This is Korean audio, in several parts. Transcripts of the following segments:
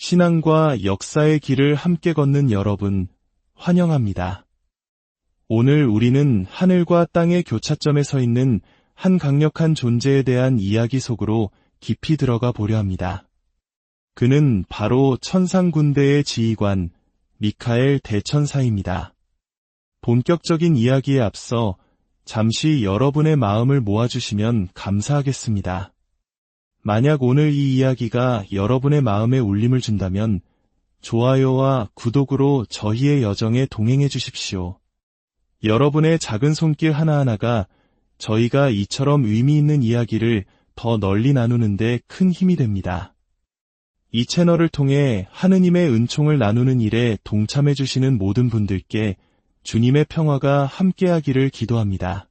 신앙과 역사의 길을 함께 걷는 여러분, 환영합니다. 오늘 우리는 하늘과 땅의 교차점에 서 있는 한 강력한 존재에 대한 이야기 속으로 깊이 들어가 보려 합니다. 그는 바로 천상군대의 지휘관 미카엘 대천사입니다. 본격적인 이야기에 앞서 잠시 여러분의 마음을 모아주시면 감사하겠습니다. 만약 오늘 이 이야기가 여러분의 마음에 울림을 준다면 좋아요와 구독으로 저희의 여정에 동행해 주십시오. 여러분의 작은 손길 하나하나가 저희가 이처럼 의미 있는 이야기를 더 널리 나누는 데 큰 힘이 됩니다. 이 채널을 통해 하느님의 은총을 나누는 일에 동참해 주시는 모든 분들께 주님의 평화가 함께하기를 기도합니다.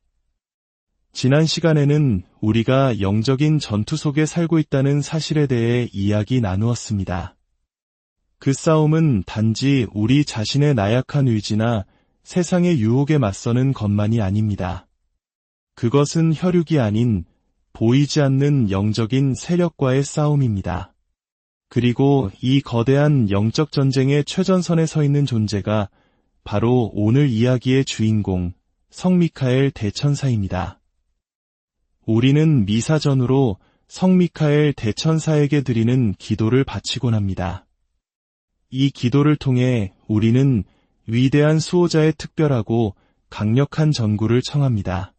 지난 시간에는 우리가 영적인 전투 속에 살고 있다는 사실에 대해 이야기 나누었습니다. 그 싸움은 단지 우리 자신의 나약한 의지나 세상의 유혹에 맞서는 것만이 아닙니다. 그것은 혈육이 아닌 보이지 않는 영적인 세력과의 싸움입니다. 그리고 이 거대한 영적 전쟁의 최전선에 서 있는 존재가 바로 오늘 이야기의 주인공 성 미카엘 대천사입니다. 우리는 미사전으로 성 미카엘 대천사에게 드리는 기도를 바치곤 합니다. 이 기도를 통해 우리는 위대한 수호자의 특별하고 강력한 전구를 청합니다.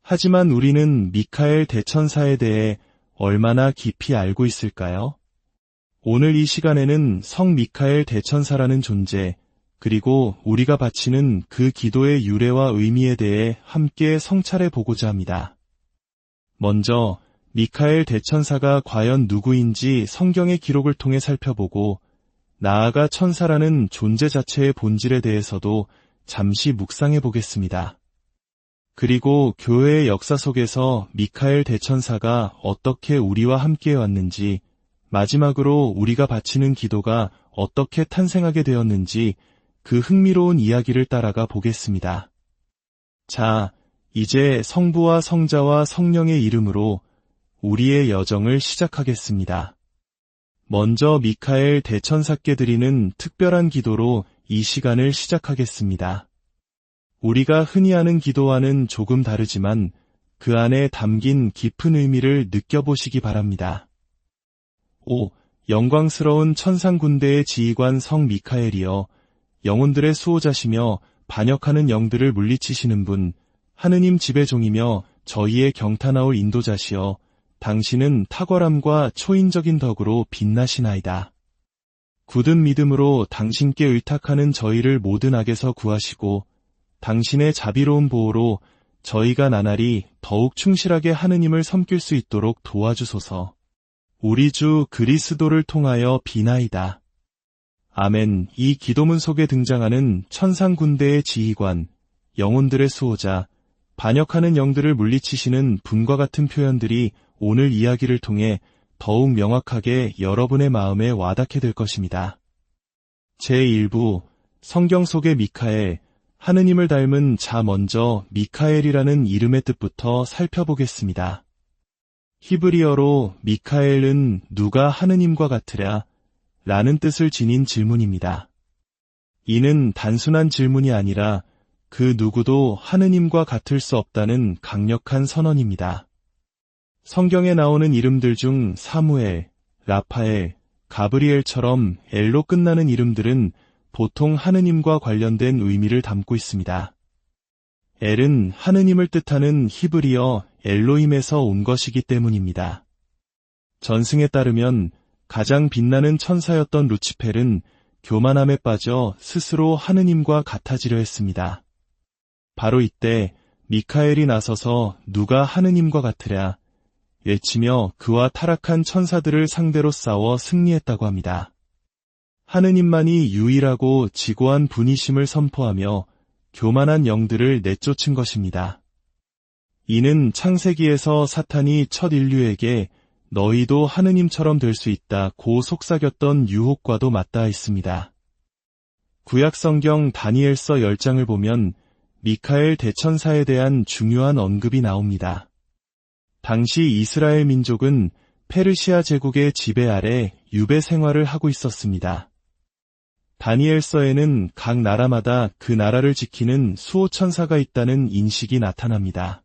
하지만 우리는 미카엘 대천사에 대해 얼마나 깊이 알고 있을까요? 오늘 이 시간에는 성 미카엘 대천사라는 존재, 그리고 우리가 바치는 그 기도의 유래와 의미에 대해 함께 성찰해 보고자 합니다. 먼저 미카엘 대천사가 과연 누구인지 성경의 기록을 통해 살펴보고 나아가 천사라는 존재 자체의 본질에 대해서도 잠시 묵상해 보겠습니다. 그리고 교회의 역사 속에서 미카엘 대천사가 어떻게 우리와 함께 왔는지, 마지막으로 우리가 바치는 기도가 어떻게 탄생하게 되었는지 그 흥미로운 이야기를 따라가 보겠습니다. 자, 이제 성부와 성자와 성령의 이름으로 우리의 여정을 시작하겠습니다. 먼저 미카엘 대천사께 드리는 특별한 기도로 이 시간을 시작하겠습니다. 우리가 흔히 하는 기도와는 조금 다르지만 그 안에 담긴 깊은 의미를 느껴보시기 바랍니다. 5. 영광스러운 천상군대의 지휘관 성 미카엘이여, 영혼들의 수호자시며 반역하는 영들을 물리치시는 분, 하느님 지배종이며 저희의 경탄하올 인도자시여, 당신은 탁월함과 초인적인 덕으로 빛나시나이다. 굳은 믿음으로 당신께 의탁하는 저희를 모든 악에서 구하시고 당신의 자비로운 보호로 저희가 나날이 더욱 충실하게 하느님을 섬길 수 있도록 도와주소서. 우리 주 그리스도를 통하여 비나이다. 아멘. 이 기도문 속에 등장하는 천상군대의 지휘관, 영혼들의 수호자, 반역하는 영들을 물리치시는 분과 같은 표현들이 오늘 이야기를 통해 더욱 명확하게 여러분의 마음에 와닿게 될 것입니다. 제1부, 성경 속의 미카엘, 하느님을 닮은 자. 먼저 미카엘이라는 이름의 뜻부터 살펴보겠습니다. 히브리어로 미카엘은 누가 하느님과 같으랴? 라는 뜻을 지닌 질문입니다. 이는 단순한 질문이 아니라 그 누구도 하느님과 같을 수 없다는 강력한 선언입니다. 성경에 나오는 이름들 중 사무엘, 라파엘, 가브리엘처럼 엘로 끝나는 이름들은 보통 하느님과 관련된 의미를 담고 있습니다. 엘은 하느님을 뜻하는 히브리어 엘로힘에서 온 것이기 때문입니다. 전승에 따르면 가장 빛나는 천사였던 루치펠은 교만함에 빠져 스스로 하느님과 같아지려 했습니다. 바로 이때 미카엘이 나서서 누가 하느님과 같으랴 외치며 그와 타락한 천사들을 상대로 싸워 승리했다고 합니다. 하느님만이 유일하고 지고한 분이심을 선포하며 교만한 영들을 내쫓은 것입니다. 이는 창세기에서 사탄이 첫 인류에게 너희도 하느님처럼 될 수 있다고 속삭였던 유혹과도 맞닿아 있습니다. 구약성경 다니엘서 10장을 보면 미카엘 대천사에 대한 중요한 언급이 나옵니다. 당시 이스라엘 민족은 페르시아 제국의 지배 아래 유배 생활을 하고 있었습니다. 다니엘서에는 각 나라마다 그 나라를 지키는 수호천사가 있다는 인식이 나타납니다.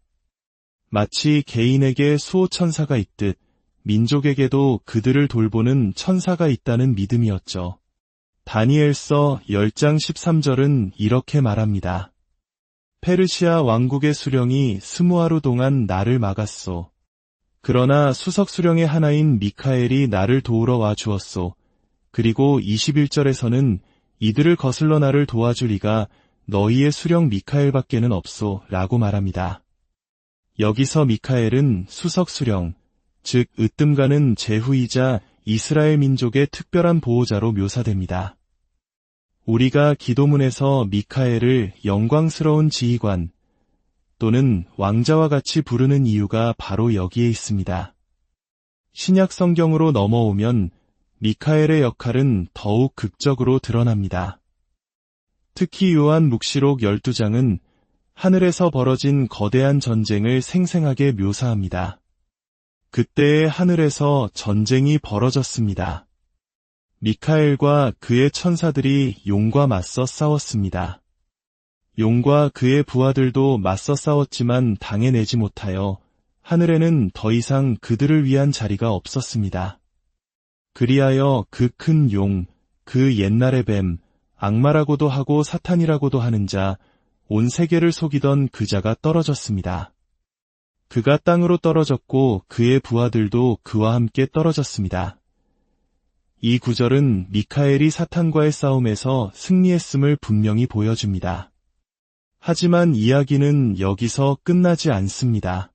마치 개인에게 수호천사가 있듯 민족에게도 그들을 돌보는 천사가 있다는 믿음이었죠. 다니엘서 10장 13절은 이렇게 말합니다. 페르시아 왕국의 수령이 20하루 동안 나를 막았소. 그러나 수석 수령의 하나인 미카엘이 나를 도우러 와 주었소. 그리고 21절에서는 이들을 거슬러 나를 도와줄 이가 너희의 수령 미카엘밖에는 없소 라고 말합니다. 여기서 미카엘은 수석 수령, 즉 으뜸가는 제후이자 이스라엘 민족의 특별한 보호자로 묘사됩니다. 우리가 기도문에서 미카엘을 영광스러운 지휘관 또는 왕자와 같이 부르는 이유가 바로 여기에 있습니다. 신약 성경으로 넘어오면 미카엘의 역할은 더욱 극적으로 드러납니다. 특히 요한 묵시록 12장은 하늘에서 벌어진 거대한 전쟁을 생생하게 묘사합니다. 그때의 하늘에서 전쟁이 벌어졌습니다. 미카엘과 그의 천사들이 용과 맞서 싸웠습니다. 용과 그의 부하들도 맞서 싸웠지만 당해내지 못하여 하늘에는 더 이상 그들을 위한 자리가 없었습니다. 그리하여 그 큰 용, 그 옛날의 뱀, 악마라고도 하고 사탄이라고도 하는 자, 온 세계를 속이던 그 자가 떨어졌습니다. 그가 땅으로 떨어졌고 그의 부하들도 그와 함께 떨어졌습니다. 이 구절은 미카엘이 사탄과의 싸움에서 승리했음을 분명히 보여줍니다. 하지만 이야기는 여기서 끝나지 않습니다.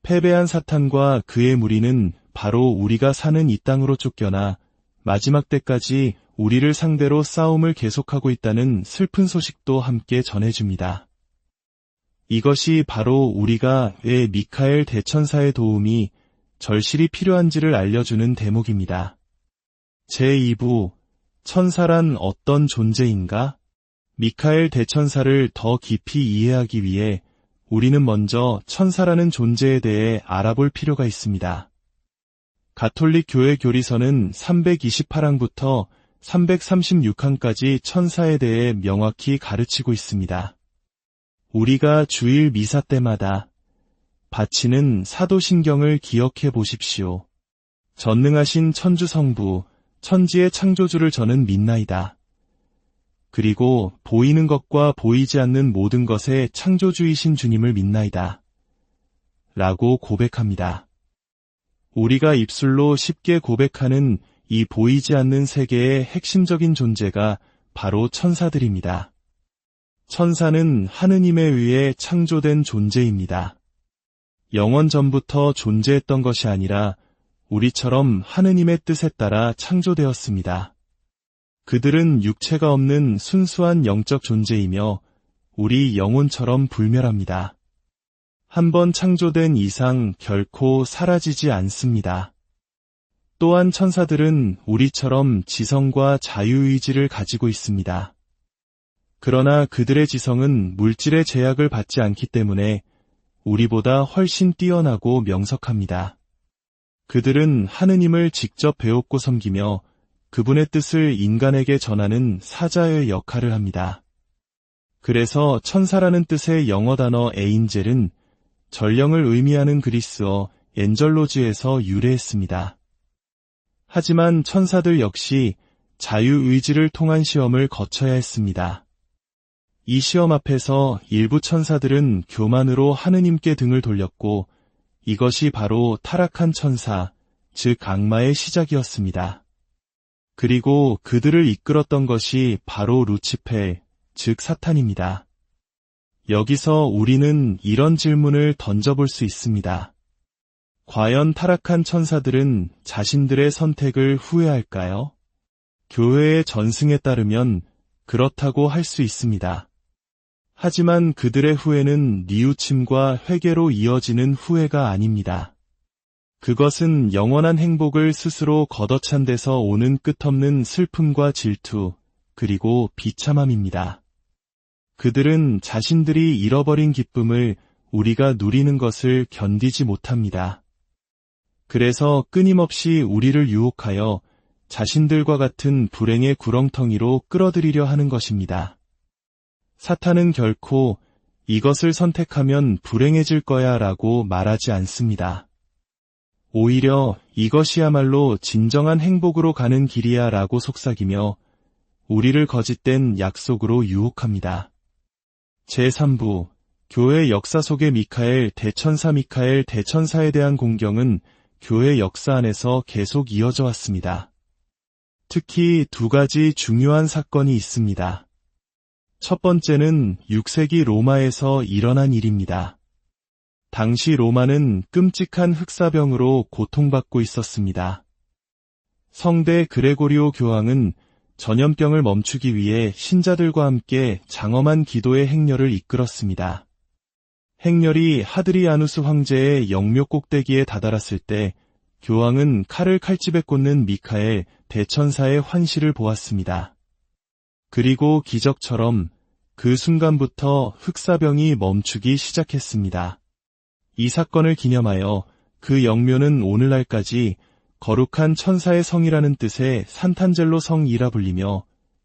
패배한 사탄과 그의 무리는 바로 우리가 사는 이 땅으로 쫓겨나 마지막 때까지 우리를 상대로 싸움을 계속하고 있다는 슬픈 소식도 함께 전해줍니다. 이것이 바로 우리가 왜 미카엘 대천사의 도움이 절실히 필요한지를 알려주는 대목입니다. 제2부, 천사란 어떤 존재인가? 미카엘 대천사를 더 깊이 이해하기 위해 우리는 먼저 천사라는 존재에 대해 알아볼 필요가 있습니다. 가톨릭 교회 교리서는 328항부터 336항까지 천사에 대해 명확히 가르치고 있습니다. 우리가 주일 미사 때마다 바치는 사도신경을 기억해 보십시오. 전능하신 천주성부, 천지의 창조주를 저는 믿나이다. 그리고 보이는 것과 보이지 않는 모든 것의 창조주이신 주님을 믿나이다. 라고 고백합니다. 우리가 입술로 쉽게 고백하는 이 보이지 않는 세계의 핵심적인 존재가 바로 천사들입니다. 천사는 하느님에 의해 창조된 존재입니다. 영원 전부터 존재했던 것이 아니라 우리처럼 하느님의 뜻에 따라 창조되었습니다. 그들은 육체가 없는 순수한 영적 존재이며 우리 영혼처럼 불멸합니다. 한번 창조된 이상 결코 사라지지 않습니다. 또한 천사들은 우리처럼 지성과 자유의지를 가지고 있습니다. 그러나 그들의 지성은 물질의 제약을 받지 않기 때문에 우리보다 훨씬 뛰어나고 명석합니다. 그들은 하느님을 직접 배웁고 섬기며 그분의 뜻을 인간에게 전하는 사자의 역할을 합니다. 그래서 천사라는 뜻의 영어 단어 에인젤은 전령을 의미하는 그리스어 엔젤로즈에서 유래했습니다. 하지만 천사들 역시 자유의지를 통한 시험을 거쳐야 했습니다. 이 시험 앞에서 일부 천사들은 교만으로 하느님께 등을 돌렸고 이것이 바로 타락한 천사, 즉 악마의 시작이었습니다. 그리고 그들을 이끌었던 것이 바로 루치펠, 즉 사탄입니다. 여기서 우리는 이런 질문을 던져볼 수 있습니다. 과연 타락한 천사들은 자신들의 선택을 후회할까요? 교회의 전승에 따르면 그렇다고 할 수 있습니다. 하지만 그들의 후회는 뉘우침과 회개로 이어지는 후회가 아닙니다. 그것은 영원한 행복을 스스로 걷어찬 데서 오는 끝없는 슬픔과 질투, 그리고 비참함입니다. 그들은 자신들이 잃어버린 기쁨을 우리가 누리는 것을 견디지 못합니다. 그래서 끊임없이 우리를 유혹하여 자신들과 같은 불행의 구렁텅이로 끌어들이려 하는 것입니다. 사탄은 결코 이것을 선택하면 불행해질 거야 라고 말하지 않습니다. 오히려 이것이야말로 진정한 행복으로 가는 길이야 라고 속삭이며 우리를 거짓된 약속으로 유혹합니다. 제3부 교회 역사 속의 미카엘 대천사에 대한 공경은 교회 역사 안에서 계속 이어져 왔습니다. 특히 두 가지 중요한 사건이 있습니다. 첫 번째는 6세기 로마에서 일어난 일입니다. 당시 로마는 끔찍한 흑사병으로 고통받고 있었습니다. 성대 그레고리오 교황은 전염병을 멈추기 위해 신자들과 함께 장엄한 기도의 행렬을 이끌었습니다. 행렬이 하드리아누스 황제의 영묘 꼭대기에 다다랐을 때 교황은 칼을 칼집에 꽂는 미카엘 대천사의 환시를 보았습니다. 그리고 기적처럼 그 순간부터 흑사병이 멈추기 시작했습니다. 이 사건을 기념하여 그 영묘는 오늘날까지 거룩한 천사의 성이라는 뜻의 산탄젤로 성이라 불리며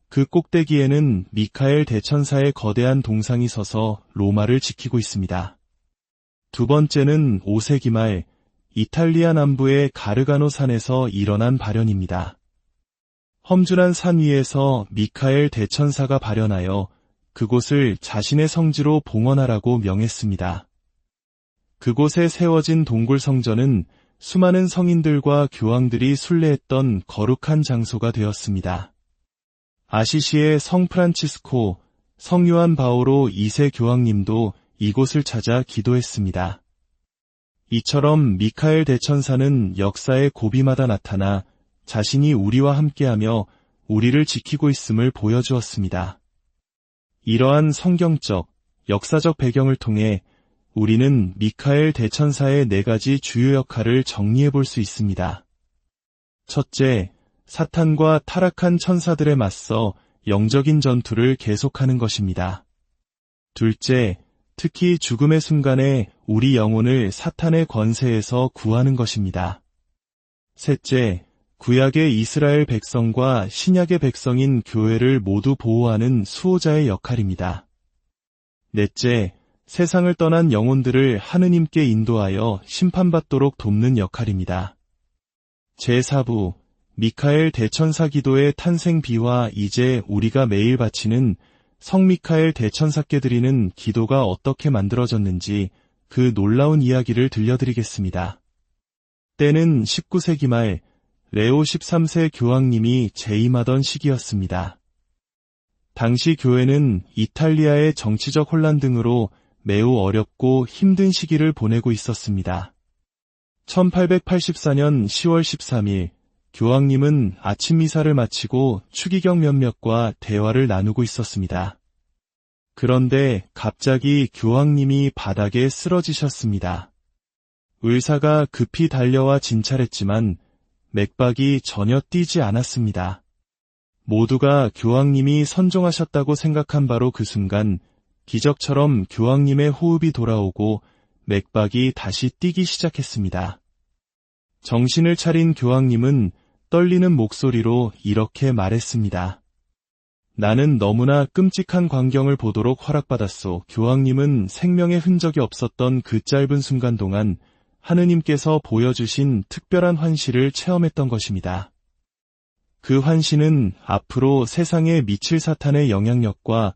그 꼭대기에는 미카엘 대천사의 거대한 동상이 서서 로마를 지키고 있습니다. 두 번째는 5세기 말 이탈리아 남부의 가르가노 산에서 일어난 발현입니다. 험준한 산 위에서 미카엘 대천사가 발현하여 그곳을 자신의 성지로 봉헌하라고 명했습니다. 그곳에 세워진 동굴 성전은 수많은 성인들과 교황들이 순례했던 거룩한 장소가 되었습니다. 아시시의 성 프란치스코, 성 요한 바오로 2세 교황님도 이곳을 찾아 기도했습니다. 이처럼 미카엘 대천사는 역사의 고비마다 나타나 자신이 우리와 함께하며 우리를 지키고 있음을 보여주었습니다. 이러한 성경적, 역사적 배경을 통해 우리는 미카엘 대천사의 4가지 주요 역할을 정리해 볼 수 있습니다. 첫째, 사탄과 타락한 천사들에 맞서 영적인 전투를 계속하는 것입니다. 둘째, 특히 죽음의 순간에 우리 영혼을 사탄의 권세에서 구하는 것입니다. 셋째, 구약의 이스라엘 백성과 신약의 백성인 교회를 모두 보호하는 수호자의 역할입니다. 넷째, 세상을 떠난 영혼들을 하느님께 인도하여 심판받도록 돕는 역할입니다. 제4부, 미카엘 대천사 기도의 탄생 비와 이제 우리가 매일 바치는 성 미카엘 대천사께 드리는 기도가 어떻게 만들어졌는지 그 놀라운 이야기를 들려드리겠습니다. 때는 19세기 말 레오 13세 교황님이 재임하던 시기였습니다. 당시 교회는 이탈리아의 정치적 혼란 등으로 매우 어렵고 힘든 시기를 보내고 있었습니다. 1884년 10월 13일 교황님은 아침 미사를 마치고 추기경 몇몇과 대화를 나누고 있었습니다. 그런데 갑자기 교황님이 바닥에 쓰러지셨습니다. 의사가 급히 달려와 진찰했지만 맥박이 전혀 뛰지 않았습니다. 모두가 교황님이 선종하셨다고 생각한 바로 그 순간 기적처럼 교황님의 호흡이 돌아오고 맥박이 다시 뛰기 시작했습니다. 정신을 차린 교황님은 떨리는 목소리로 이렇게 말했습니다. 나는 너무나 끔찍한 광경을 보도록 허락받았소. 교황님은 생명의 흔적이 없었던 그 짧은 순간 동안 하느님께서 보여주신 특별한 환시를 체험했던 것입니다. 그 환시는 앞으로 세상에 미칠 사탄의 영향력과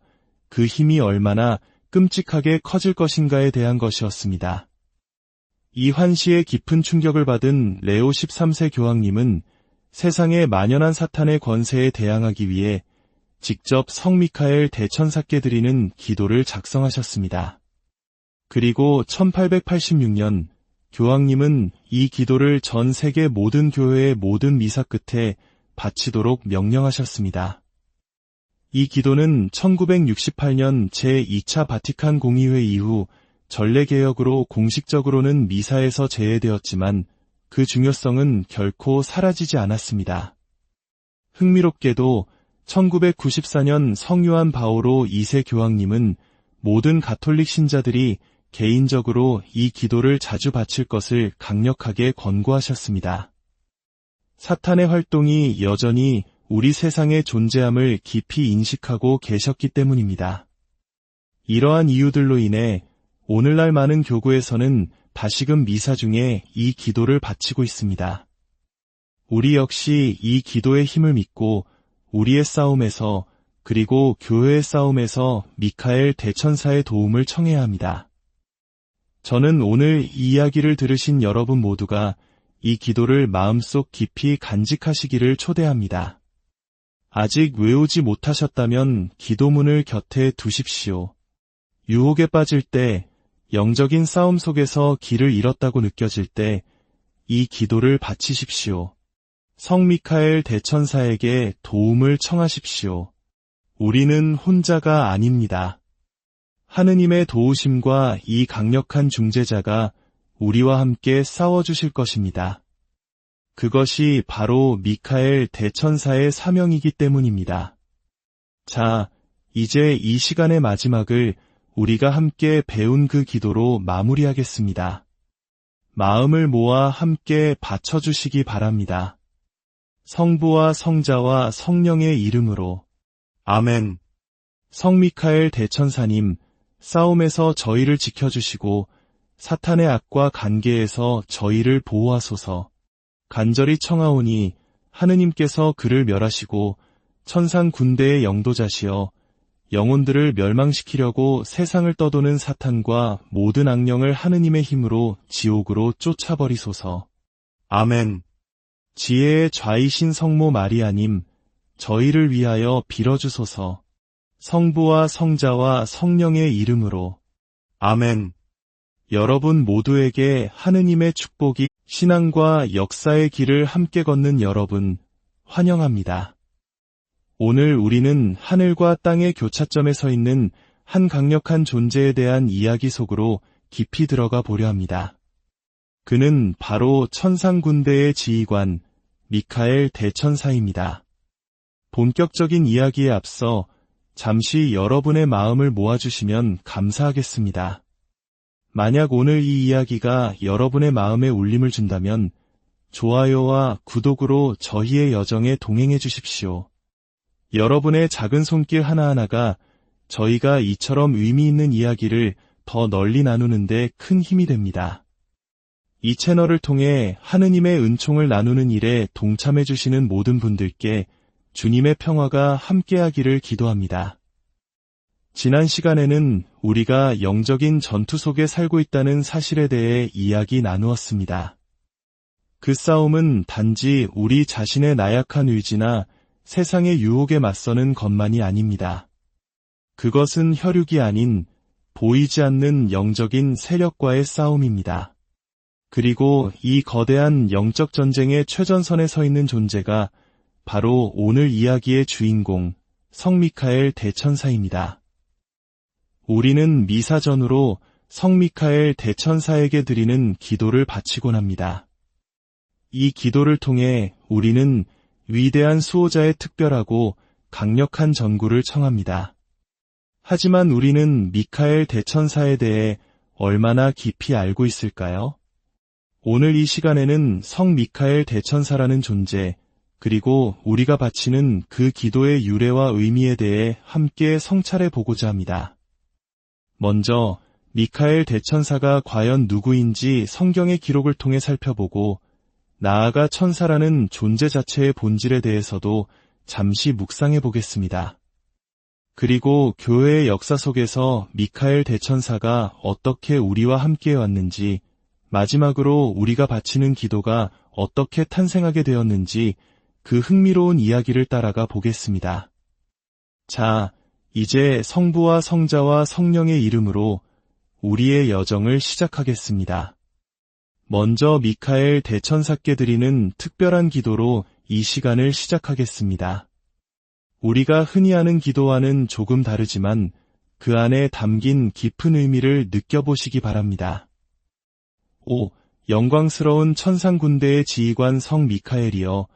그 힘이 얼마나 끔찍하게 커질 것인가에 대한 것이었습니다. 이 환시에 깊은 충격을 받은 레오 13세 교황님은 세상에 만연한 사탄의 권세에 대항하기 위해 직접 성 미카엘 대천사께 드리는 기도를 작성하셨습니다. 그리고 1886년 교황님은 이 기도를 전 세계 모든 교회의 모든 미사 끝에 바치도록 명령하셨습니다. 이 기도는 1968년 제2차 바티칸 공의회 이후 전례개혁으로 공식적으로는 미사에서 제외되었지만 그 중요성은 결코 사라지지 않았습니다. 흥미롭게도 1994년 성 요한 바오로 2세 교황님은 모든 가톨릭 신자들이 개인적으로 이 기도를 자주 바칠 것을 강력하게 권고하셨습니다. 사탄의 활동이 여전히 우리 세상의 존재함을 깊이 인식하고 계셨기 때문입니다. 이러한 이유들로 인해 오늘날 많은 교구에서는 다시금 미사 중에 이 기도를 바치고 있습니다. 우리 역시 이 기도의 힘을 믿고 우리의 싸움에서 그리고 교회의 싸움에서 미카엘 대천사의 도움을 청해야 합니다. 저는 오늘 이 이야기를 들으신 여러분 모두가 이 기도를 마음속 깊이 간직하시기를 초대합니다. 아직 외우지 못하셨다면 기도문을 곁에 두십시오. 유혹에 빠질 때, 영적인 싸움 속에서 길을 잃었다고 느껴질 때 이 기도를 바치십시오. 성 미카엘 대천사에게 도움을 청하십시오. 우리는 혼자가 아닙니다. 하느님의 도우심과 이 강력한 중재자가 우리와 함께 싸워주실 것입니다. 그것이 바로 미카엘 대천사의 사명이기 때문입니다. 자, 이제 이 시간의 마지막을 우리가 함께 배운 그 기도로 마무리하겠습니다. 마음을 모아 함께 바쳐주시기 바랍니다. 성부와 성자와 성령의 이름으로 아멘. 성 미카엘 대천사님, 싸움에서 저희를 지켜주시고 사탄의 악과 관계에서 저희를 보호하소서. 간절히 청하오니 하느님께서 그를 멸하시고 천상 군대의 영도자시여 영혼들을 멸망시키려고 세상을 떠도는 사탄과 모든 악령을 하느님의 힘으로 지옥으로 쫓아버리소서. 아멘. 지혜의 좌이신 성모 마리아님, 저희를 위하여 빌어주소서. 성부와 성자와 성령의 이름으로 아멘. 여러분 모두에게 하느님의 축복이 신앙과 역사의 길을 함께 걷는 여러분 환영합니다. 오늘 우리는 하늘과 땅의 교차점에 서 있는 한 강력한 존재에 대한 이야기 속으로 깊이 들어가 보려 합니다. 그는 바로 천상군대의 지휘관 미카엘 대천사입니다. 본격적인 이야기에 앞서 잠시 여러분의 마음을 모아주시면 감사하겠습니다. 만약 오늘 이 이야기가 여러분의 마음에 울림을 준다면 좋아요와 구독으로 저희의 여정에 동행해 주십시오. 여러분의 작은 손길 하나하나가 저희가 이처럼 의미 있는 이야기를 더 널리 나누는 데 큰 힘이 됩니다. 이 채널을 통해 하느님의 은총을 나누는 일에 동참해 주시는 모든 분들께 주님의 평화가 함께하기를 기도합니다. 지난 시간에는 우리가 영적인 전투 속에 살고 있다는 사실에 대해 이야기 나누었습니다. 그 싸움은 단지 우리 자신의 나약한 의지나 세상의 유혹에 맞서는 것만이 아닙니다. 그것은 혈육이 아닌 보이지 않는 영적인 세력과의 싸움입니다. 그리고 이 거대한 영적 전쟁의 최전선에 서 있는 존재가 바로 오늘 이야기의 주인공 성 미카엘 대천사입니다. 우리는 미사전으로 성 미카엘 대천사에게 드리는 기도를 바치곤 합니다. 이 기도를 통해 우리는 위대한 수호자의 특별하고 강력한 전구를 청합니다. 하지만 우리는 미카엘 대천사에 대해 얼마나 깊이 알고 있을까요? 오늘 이 시간에는 성 미카엘 대천사라는 존재, 그리고 우리가 바치는 그 기도의 유래와 의미에 대해 함께 성찰해 보고자 합니다. 먼저 미카엘 대천사가 과연 누구인지 성경의 기록을 통해 살펴보고 나아가 천사라는 존재 자체의 본질에 대해서도 잠시 묵상해 보겠습니다. 그리고 교회의 역사 속에서 미카엘 대천사가 어떻게 우리와 함께 왔는지, 마지막으로 우리가 바치는 기도가 어떻게 탄생하게 되었는지 그 흥미로운 이야기를 따라가 보겠습니다. 자, 이제 성부와 성자와 성령의 이름으로 우리의 여정을 시작하겠습니다. 먼저 미카엘 대천사께 드리는 특별한 기도로 이 시간을 시작하겠습니다. 우리가 흔히 하는 기도와는 조금 다르지만 그 안에 담긴 깊은 의미를 느껴보시기 바랍니다. 오, 영광스러운 천상군대의 지휘관 성 미카엘이여,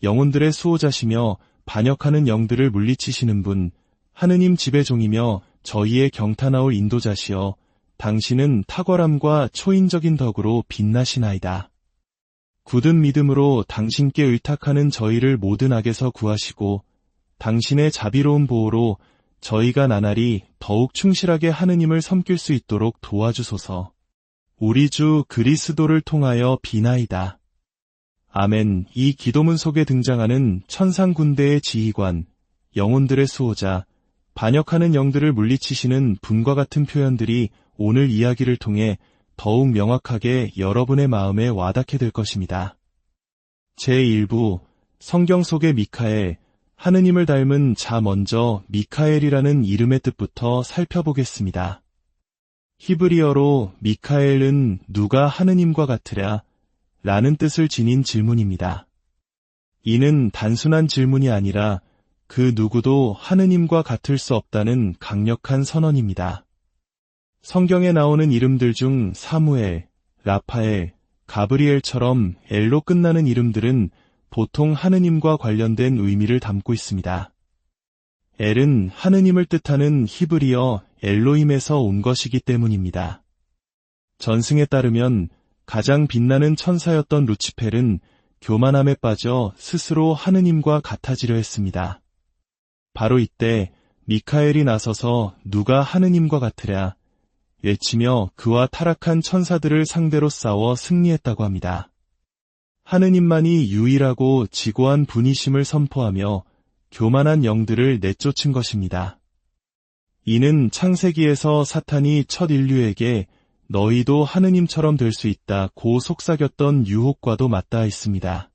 영혼들의 수호자시며 반역하는 영들을 물리치시는 분, 하느님 지배종이며 저희의 경탄하올 인도자시여, 당신은 탁월함과 초인적인 덕으로 빛나시나이다. 굳은 믿음으로 당신께 의탁하는 저희를 모든 악에서 구하시고 당신의 자비로운 보호로 저희가 나날이 더욱 충실하게 하느님을 섬길 수 있도록 도와주소서. 우리 주 그리스도를 통하여 비나이다. 아멘. 이 기도문 속에 등장하는 천상 군대의 지휘관, 영혼들의 수호자, 반역하는 영들을 물리치시는 분과 같은 표현들이 오늘 이야기를 통해 더욱 명확하게 여러분의 마음에 와닿게 될 것입니다. 제1부, 성경 속의 미카엘, 하느님을 닮은 자 먼저 미카엘이라는 이름의 뜻부터 살펴보겠습니다. 히브리어로 미카엘은 누가 하느님과 같으랴? 라는 뜻을 지닌 질문입니다. 이는 단순한 질문이 아니라 그 누구도 하느님과 같을 수 없다는 강력한 선언입니다. 성경에 나오는 이름들 중 사무엘, 라파엘, 가브리엘처럼 엘로 끝나는 이름들은 보통 하느님과 관련된 의미를 담고 있습니다. 엘은 하느님을 뜻하는 히브리어 엘로힘에서 온 것이기 때문입니다. 전승에 따르면 가장 빛나는 천사였던 루치펠은 교만함에 빠져 스스로 하느님과 같아지려 했습니다. 바로 이때 미카엘이 나서서 누가 하느님과 같으랴 외치며 그와 타락한 천사들을 상대로 싸워 승리했다고 합니다. 하느님만이 유일하고 지고한 분이심을 선포하며 교만한 영들을 내쫓은 것입니다. 이는 창세기에서 사탄이 첫 인류에게 너희도 하느님처럼 될 수 있다고 속삭였던 유혹과도 맞닿아 있습니다.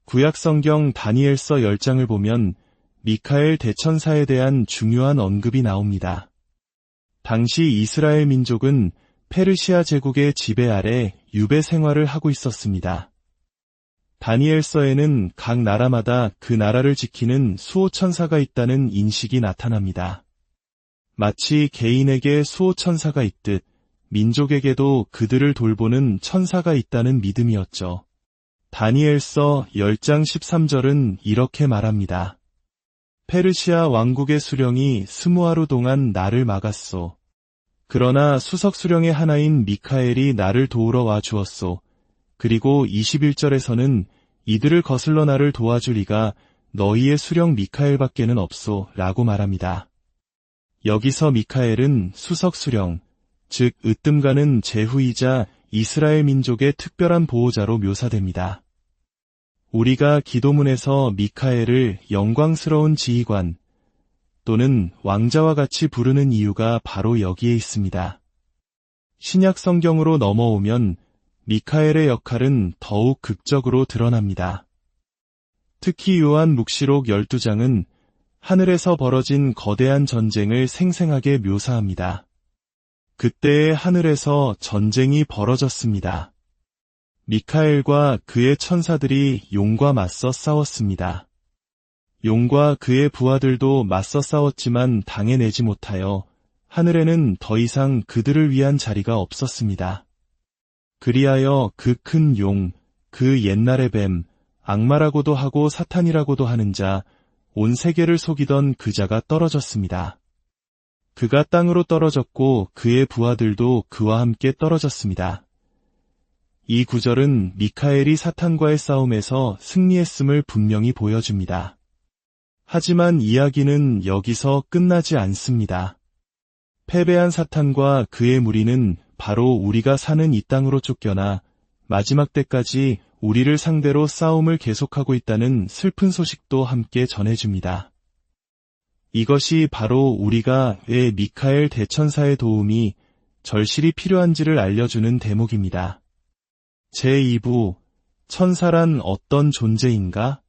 구약성경 다니엘서 10장을 보면 미카엘 대천사에 대한 중요한 언급이 나옵니다. 당시 이스라엘 민족은 페르시아 제국의 지배 아래 유배 생활을 하고 있었습니다. 다니엘서에는 각 나라마다 그 나라를 지키는 수호천사가 있다는 인식이 나타납니다. 마치 개인에게 수호천사가 있듯 민족에게도 그들을 돌보는 천사가 있다는 믿음이었죠. 다니엘서 10장 13절은 이렇게 말합니다. 페르시아 왕국의 수령이 20하루 동안 나를 막았소. 그러나 수석 수령의 하나인 미카엘이 나를 도우러 와 주었소. 그리고 21절에서는 이들을 거슬러 나를 도와줄 이가 너희의 수령 미카엘밖에는 없소 라고 말합니다. 여기서 미카엘은 수석 수령, 즉 으뜸가는 제후이자 이스라엘 민족의 특별한 보호자로 묘사됩니다. 우리가 기도문에서 미카엘을 영광스러운 지휘관 또는 왕자와 같이 부르는 이유가 바로 여기에 있습니다. 신약 성경으로 넘어오면 미카엘의 역할은 더욱 극적으로 드러납니다. 특히 요한 묵시록 12장은 하늘에서 벌어진 거대한 전쟁을 생생하게 묘사합니다. 그때의 하늘에서 전쟁이 벌어졌습니다. 미카엘과 그의 천사들이 용과 맞서 싸웠습니다. 용과 그의 부하들도 맞서 싸웠지만 당해내지 못하여 하늘에는 더 이상 그들을 위한 자리가 없었습니다. 그리하여 그 큰 용, 그 옛날의 뱀, 악마라고도 하고 사탄이라고도 하는 자, 온 세계를 속이던 그 자가 떨어졌습니다. 그가 땅으로 떨어졌고 그의 부하들도 그와 함께 떨어졌습니다. 이 구절은 미카엘이 사탄과의 싸움에서 승리했음을 분명히 보여줍니다. 하지만 이야기는 여기서 끝나지 않습니다. 패배한 사탄과 그의 무리는 바로 우리가 사는 이 땅으로 쫓겨나 마지막 때까지 우리를 상대로 싸움을 계속하고 있다는 슬픈 소식도 함께 전해줍니다. 이것이 바로 우리가 왜 미카엘 대천사의 도움이 절실히 필요한지를 알려주는 대목입니다. 제2부, 천사란 어떤 존재인가?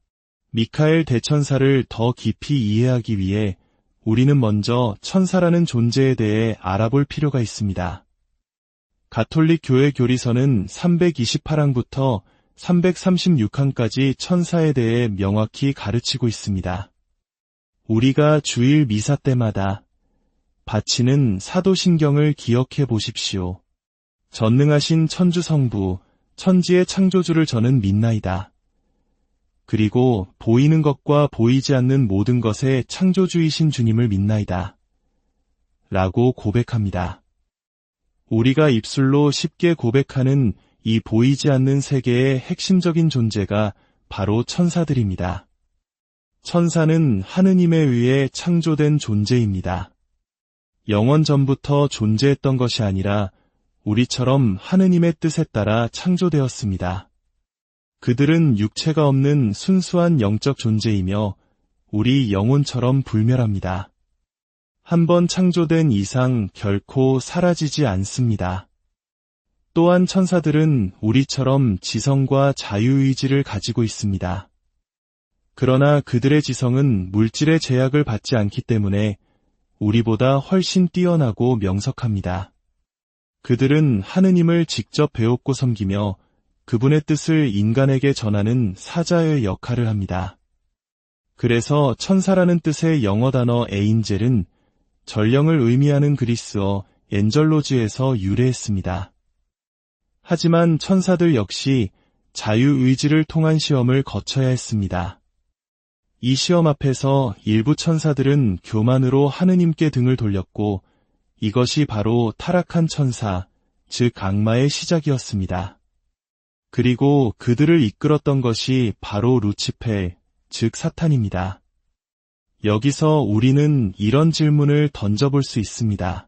미카엘 대천사를 더 깊이 이해하기 위해 우리는 먼저 천사라는 존재에 대해 알아볼 필요가 있습니다. 가톨릭 교회 교리서는 328항부터 336항까지 천사에 대해 명확히 가르치고 있습니다. 우리가 주일 미사 때마다 바치는 사도신경을 기억해 보십시오. 전능하신 천주성부, 천지의 창조주를 저는 믿나이다. 그리고 보이는 것과 보이지 않는 모든 것의 창조주이신 주님을 믿나이다. 라고 고백합니다. 우리가 입술로 쉽게 고백하는 이 보이지 않는 세계의 핵심적인 존재가 바로 천사들입니다. 천사는 하느님에 의해 창조된 존재입니다. 영원 전부터 존재했던 것이 아니라 우리처럼 하느님의 뜻에 따라 창조되었습니다. 그들은 육체가 없는 순수한 영적 존재이며 우리 영혼처럼 불멸합니다. 한번 창조된 이상 결코 사라지지 않습니다. 또한 천사들은 우리처럼 지성과 자유의지를 가지고 있습니다. 그러나 그들의 지성은 물질의 제약을 받지 않기 때문에 우리보다 훨씬 뛰어나고 명석합니다. 그들은 하느님을 직접 배웠고 섬기며 그분의 뜻을 인간에게 전하는 사자의 역할을 합니다. 그래서 천사라는 뜻의 영어 단어 에인젤은 전령을 의미하는 그리스어 엔젤로즈에서 유래했습니다. 하지만 천사들 역시 자유의지를 통한 시험을 거쳐야 했습니다. 이 시험 앞에서 일부 천사들은 교만으로 하느님께 등을 돌렸고 이것이 바로 타락한 천사, 즉 악마의 시작이었습니다. 그리고 그들을 이끌었던 것이 바로 루치펠, 즉 사탄입니다. 여기서 우리는 이런 질문을 던져볼 수 있습니다.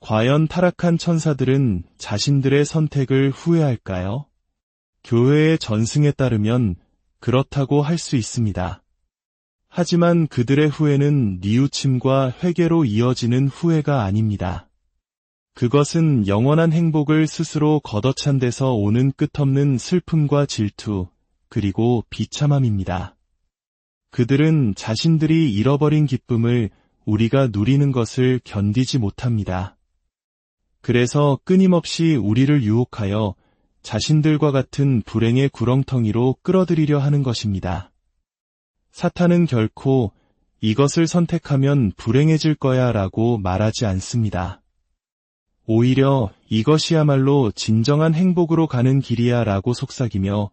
과연 타락한 천사들은 자신들의 선택을 후회할까요? 교회의 전승에 따르면 그렇다고 할 수 있습니다. 하지만 그들의 후회는 뉘우침과 회개로 이어지는 후회가 아닙니다. 그것은 영원한 행복을 스스로 걷어찬 데서 오는 끝없는 슬픔과 질투, 그리고 비참함입니다. 그들은 자신들이 잃어버린 기쁨을 우리가 누리는 것을 견디지 못합니다. 그래서 끊임없이 우리를 유혹하여 자신들과 같은 불행의 구렁텅이로 끌어들이려 하는 것입니다. 사탄은 결코 이것을 선택하면 불행해질 거야 라고 말하지 않습니다. 오히려 이것이야말로 진정한 행복으로 가는 길이야 라고 속삭이며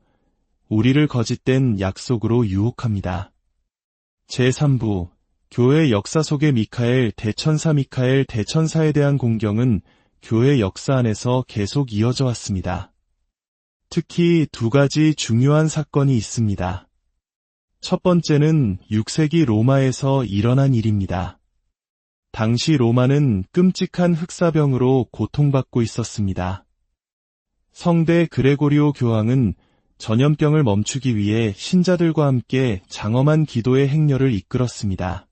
우리를 거짓된 약속으로 유혹합니다. 제3부 교회 역사 속의 미카엘 대천사에 대한 공경은 교회 역사 안에서 계속 이어져 왔습니다. 특히 두 가지 중요한 사건이 있습니다. 첫 번째는 6세기 로마에서 일어난 일입니다. 당시 로마는 끔찍한 흑사병으로 고통받고 있었습니다. 성대 그레고리오 교황은 전염병을 멈추기 위해 신자들과 함께 장엄한 기도의 행렬을 이끌었습니다.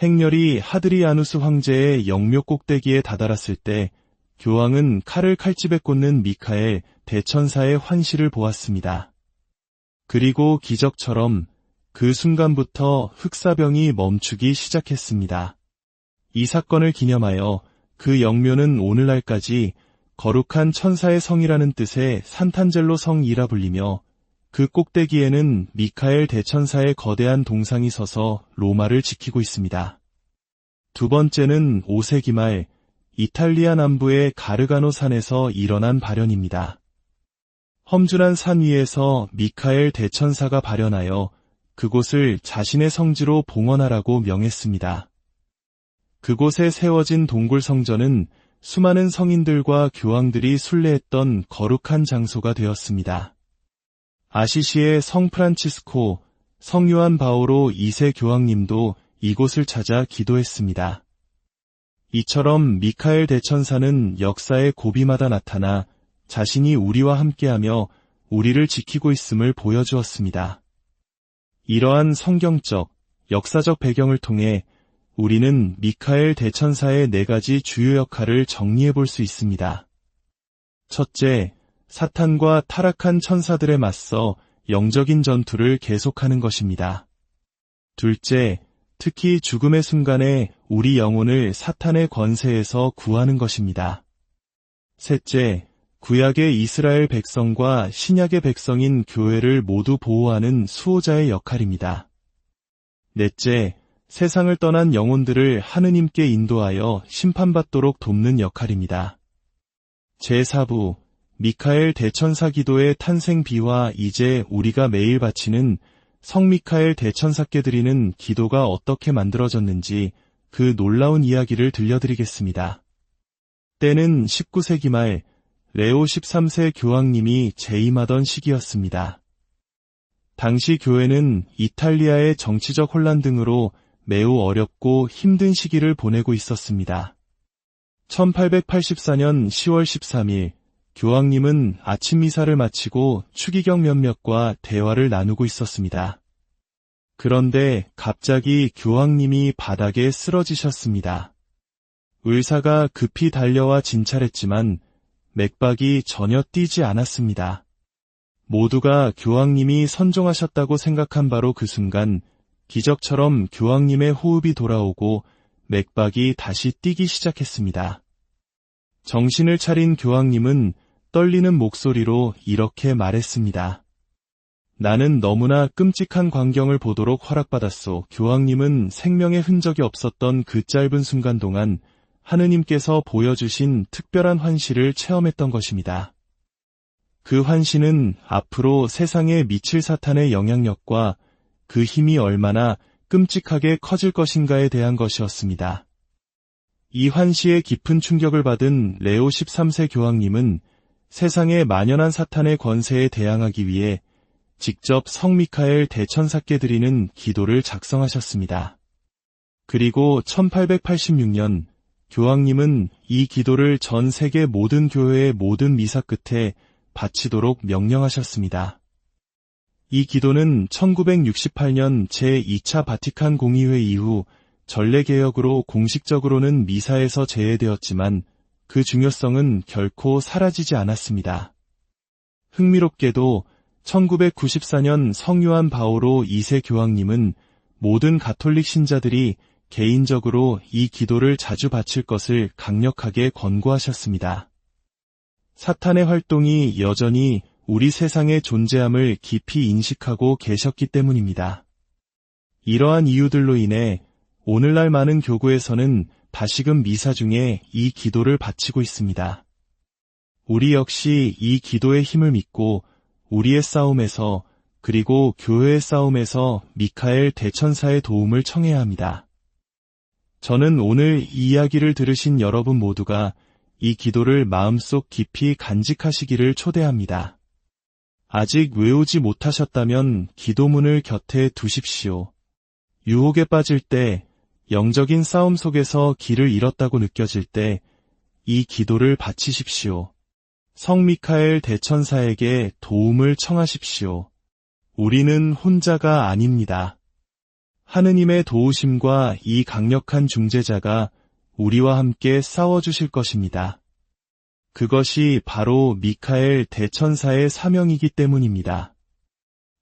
행렬이 하드리아누스 황제의 영묘 꼭대기에 다다랐을 때 교황은 칼을 칼집에 꽂는 미카엘 대천사의 환시를 보았습니다. 그리고 기적처럼 그 순간부터 흑사병이 멈추기 시작했습니다. 이 사건을 기념하여 그 영묘는 오늘날까지 거룩한 천사의 성이라는 뜻의 산탄젤로 성이라 불리며 그 꼭대기에는 미카엘 대천사의 거대한 동상이 서서 로마를 지키고 있습니다. 두 번째는 5세기 말 이탈리아 남부의 가르가노 산에서 일어난 발현입니다. 험준한 산 위에서 미카엘 대천사가 발현하여 그곳을 자신의 성지로 봉헌하라고 명했습니다. 그곳에 세워진 동굴 성전은 수많은 성인들과 교황들이 순례했던 거룩한 장소가 되었습니다. 아시시의 성 프란치스코, 성 요한 바오로 2세 교황님도 이곳을 찾아 기도했습니다. 이처럼 미카엘 대천사는 역사의 고비마다 나타나 자신이 우리와 함께하며 우리를 지키고 있음을 보여주었습니다. 이러한 성경적, 역사적 배경을 통해 우리는 미카엘 대천사의 4가지 주요 역할을 정리해 볼 수 있습니다. 첫째, 사탄과 타락한 천사들에 맞서 영적인 전투를 계속하는 것입니다. 둘째, 특히 죽음의 순간에 우리 영혼을 사탄의 권세에서 구하는 것입니다. 셋째, 구약의 이스라엘 백성과 신약의 백성인 교회를 모두 보호하는 수호자의 역할입니다. 넷째, 세상을 떠난 영혼들을 하느님께 인도하여 심판받도록 돕는 역할입니다. 제4부, 미카엘 대천사 기도의 탄생 비와 이제 우리가 매일 바치는 성 미카엘 대천사께 드리는 기도가 어떻게 만들어졌는지 그 놀라운 이야기를 들려드리겠습니다. 때는 19세기 말 레오 13세 교황님이 재임하던 시기였습니다. 당시 교회는 이탈리아의 정치적 혼란 등으로 매우 어렵고 힘든 시기를 보내고 있었습니다. 1884년 10월 13일 교황님은 아침 미사를 마치고 추기경 몇몇과 대화를 나누고 있었습니다. 그런데 갑자기 교황님이 바닥에 쓰러지셨습니다. 의사가 급히 달려와 진찰했지만 맥박이 전혀 뛰지 않았습니다. 모두가 교황님이 선종하셨다고 생각한 바로 그 순간 기적처럼 교황님의 호흡이 돌아오고 맥박이 다시 뛰기 시작했습니다. 정신을 차린 교황님은 떨리는 목소리로 이렇게 말했습니다. 나는 너무나 끔찍한 광경을 보도록 허락받았소. 교황님은 생명의 흔적이 없었던 그 짧은 순간 동안 하느님께서 보여주신 특별한 환시를 체험했던 것입니다. 그 환시는 앞으로 세상에 미칠 사탄의 영향력과 그 힘이 얼마나 끔찍하게 커질 것인가에 대한 것이었습니다. 이 환시에 깊은 충격을 받은 레오 13세 교황님은 세상에 만연한 사탄의 권세에 대항하기 위해 직접 성 미카엘 대천사께 드리는 기도를 작성하셨습니다. 그리고 1886년 교황님은 이 기도를 전 세계 모든 교회의 모든 미사 끝에 바치도록 명령하셨습니다. 이 기도는 1968년 제2차 바티칸 공의회 이후 전례개혁으로 공식적으로는 미사에서 제외되었지만 그 중요성은 결코 사라지지 않았습니다. 흥미롭게도 1994년 성요한 바오로 2세 교황님은 모든 가톨릭 신자들이 개인적으로 이 기도를 자주 바칠 것을 강력하게 권고하셨습니다. 사탄의 활동이 여전히 우리 세상의 존재함을 깊이 인식하고 계셨기 때문입니다. 이러한 이유들로 인해 오늘날 많은 교구에서는 다시금 미사 중에 이 기도를 바치고 있습니다. 우리 역시 이 기도의 힘을 믿고 우리의 싸움에서 그리고 교회의 싸움에서 미카엘 대천사의 도움을 청해야 합니다. 저는 오늘 이 이야기를 들으신 여러분 모두가 이 기도를 마음속 깊이 간직하시기를 초대합니다. 아직 외우지 못하셨다면 기도문을 곁에 두십시오. 유혹에 빠질 때, 영적인 싸움 속에서 길을 잃었다고 느껴질 때 이 기도를 바치십시오. 성 미카엘 대천사에게 도움을 청하십시오. 우리는 혼자가 아닙니다. 하느님의 도우심과 이 강력한 중재자가 우리와 함께 싸워주실 것입니다. 그것이 바로 미카엘 대천사의 사명이기 때문입니다.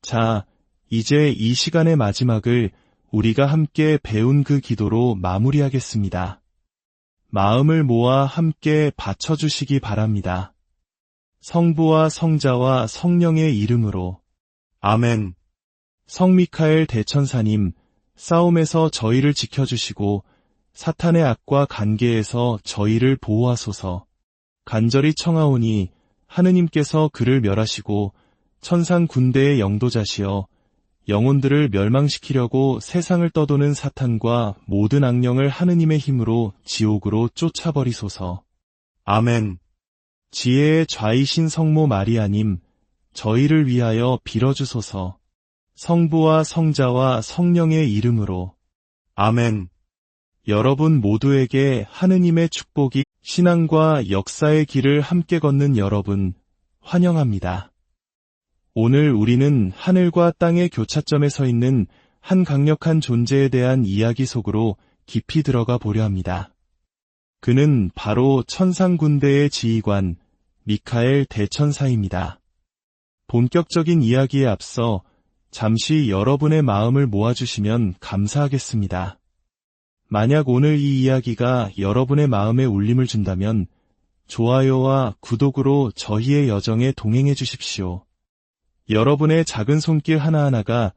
자, 이제 이 시간의 마지막을 우리가 함께 배운 그 기도로 마무리하겠습니다. 마음을 모아 함께 바쳐주시기 바랍니다. 성부와 성자와 성령의 이름으로 아멘. 성 미카엘 대천사님, 싸움에서 저희를 지켜주시고 사탄의 악과 관계에서 저희를 보호하소서. 간절히 청하오니 하느님께서 그를 멸하시고 천상 군대의 영도자시여 영혼들을 멸망시키려고 세상을 떠도는 사탄과 모든 악령을 하느님의 힘으로 지옥으로 쫓아버리소서. 아멘. 지혜의 좌이신 성모 마리아님, 저희를 위하여 빌어주소서. 성부와 성자와 성령의 이름으로. 아멘. 여러분 모두에게 하느님의 축복이 신앙과 역사의 길을 함께 걷는 여러분, 환영합니다. 오늘 우리는 하늘과 땅의 교차점에 서 있는 한 강력한 존재에 대한 이야기 속으로 깊이 들어가 보려 합니다. 그는 바로 천상군대의 지휘관, 미카엘 대천사입니다. 본격적인 이야기에 앞서 잠시 여러분의 마음을 모아주시면 감사하겠습니다. 만약 오늘 이 이야기가 여러분의 마음에 울림을 준다면 좋아요와 구독으로 저희의 여정에 동행해 주십시오. 여러분의 작은 손길 하나하나가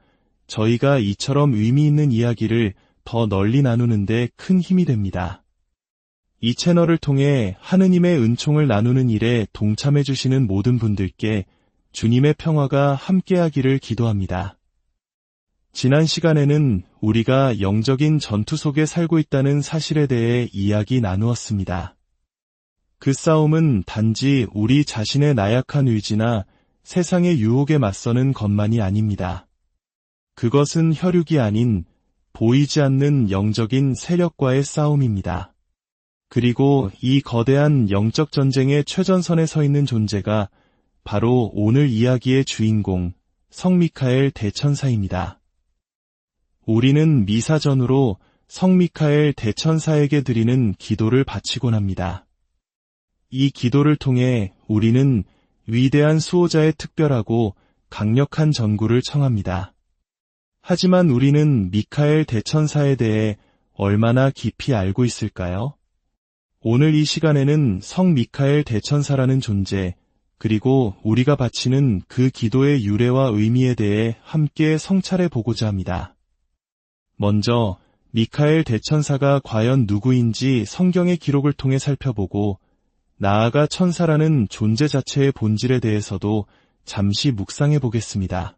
저희가 이처럼 의미 있는 이야기를 더 널리 나누는 데 큰 힘이 됩니다. 이 채널을 통해 하느님의 은총을 나누는 일에 동참해 주시는 모든 분들께 주님의 평화가 함께하기를 기도합니다. 지난 시간에는 우리가 영적인 전투 속에 살고 있다는 사실에 대해 이야기 나누었습니다. 그 싸움은 단지 우리 자신의 나약한 의지나 세상의 유혹에 맞서는 것만이 아닙니다. 그것은 혈육이 아닌 보이지 않는 영적인 세력과의 싸움입니다. 그리고 이 거대한 영적 전쟁의 최전선에 서 있는 존재가 바로 오늘 이야기의 주인공, 성 미카엘 대천사입니다. 우리는 미사전으로 성 미카엘 대천사에게 드리는 기도를 바치곤 합니다. 이 기도를 통해 우리는 위대한 수호자의 특별하고 강력한 전구를 청합니다. 하지만 우리는 미카엘 대천사에 대해 얼마나 깊이 알고 있을까요? 오늘 이 시간에는 성 미카엘 대천사라는 존재, 그리고 우리가 바치는 그 기도의 유래와 의미에 대해 함께 성찰해 보고자 합니다. 먼저 미카엘 대천사가 과연 누구인지 성경의 기록을 통해 살펴보고 나아가 천사라는 존재 자체의 본질에 대해서도 잠시 묵상해 보겠습니다.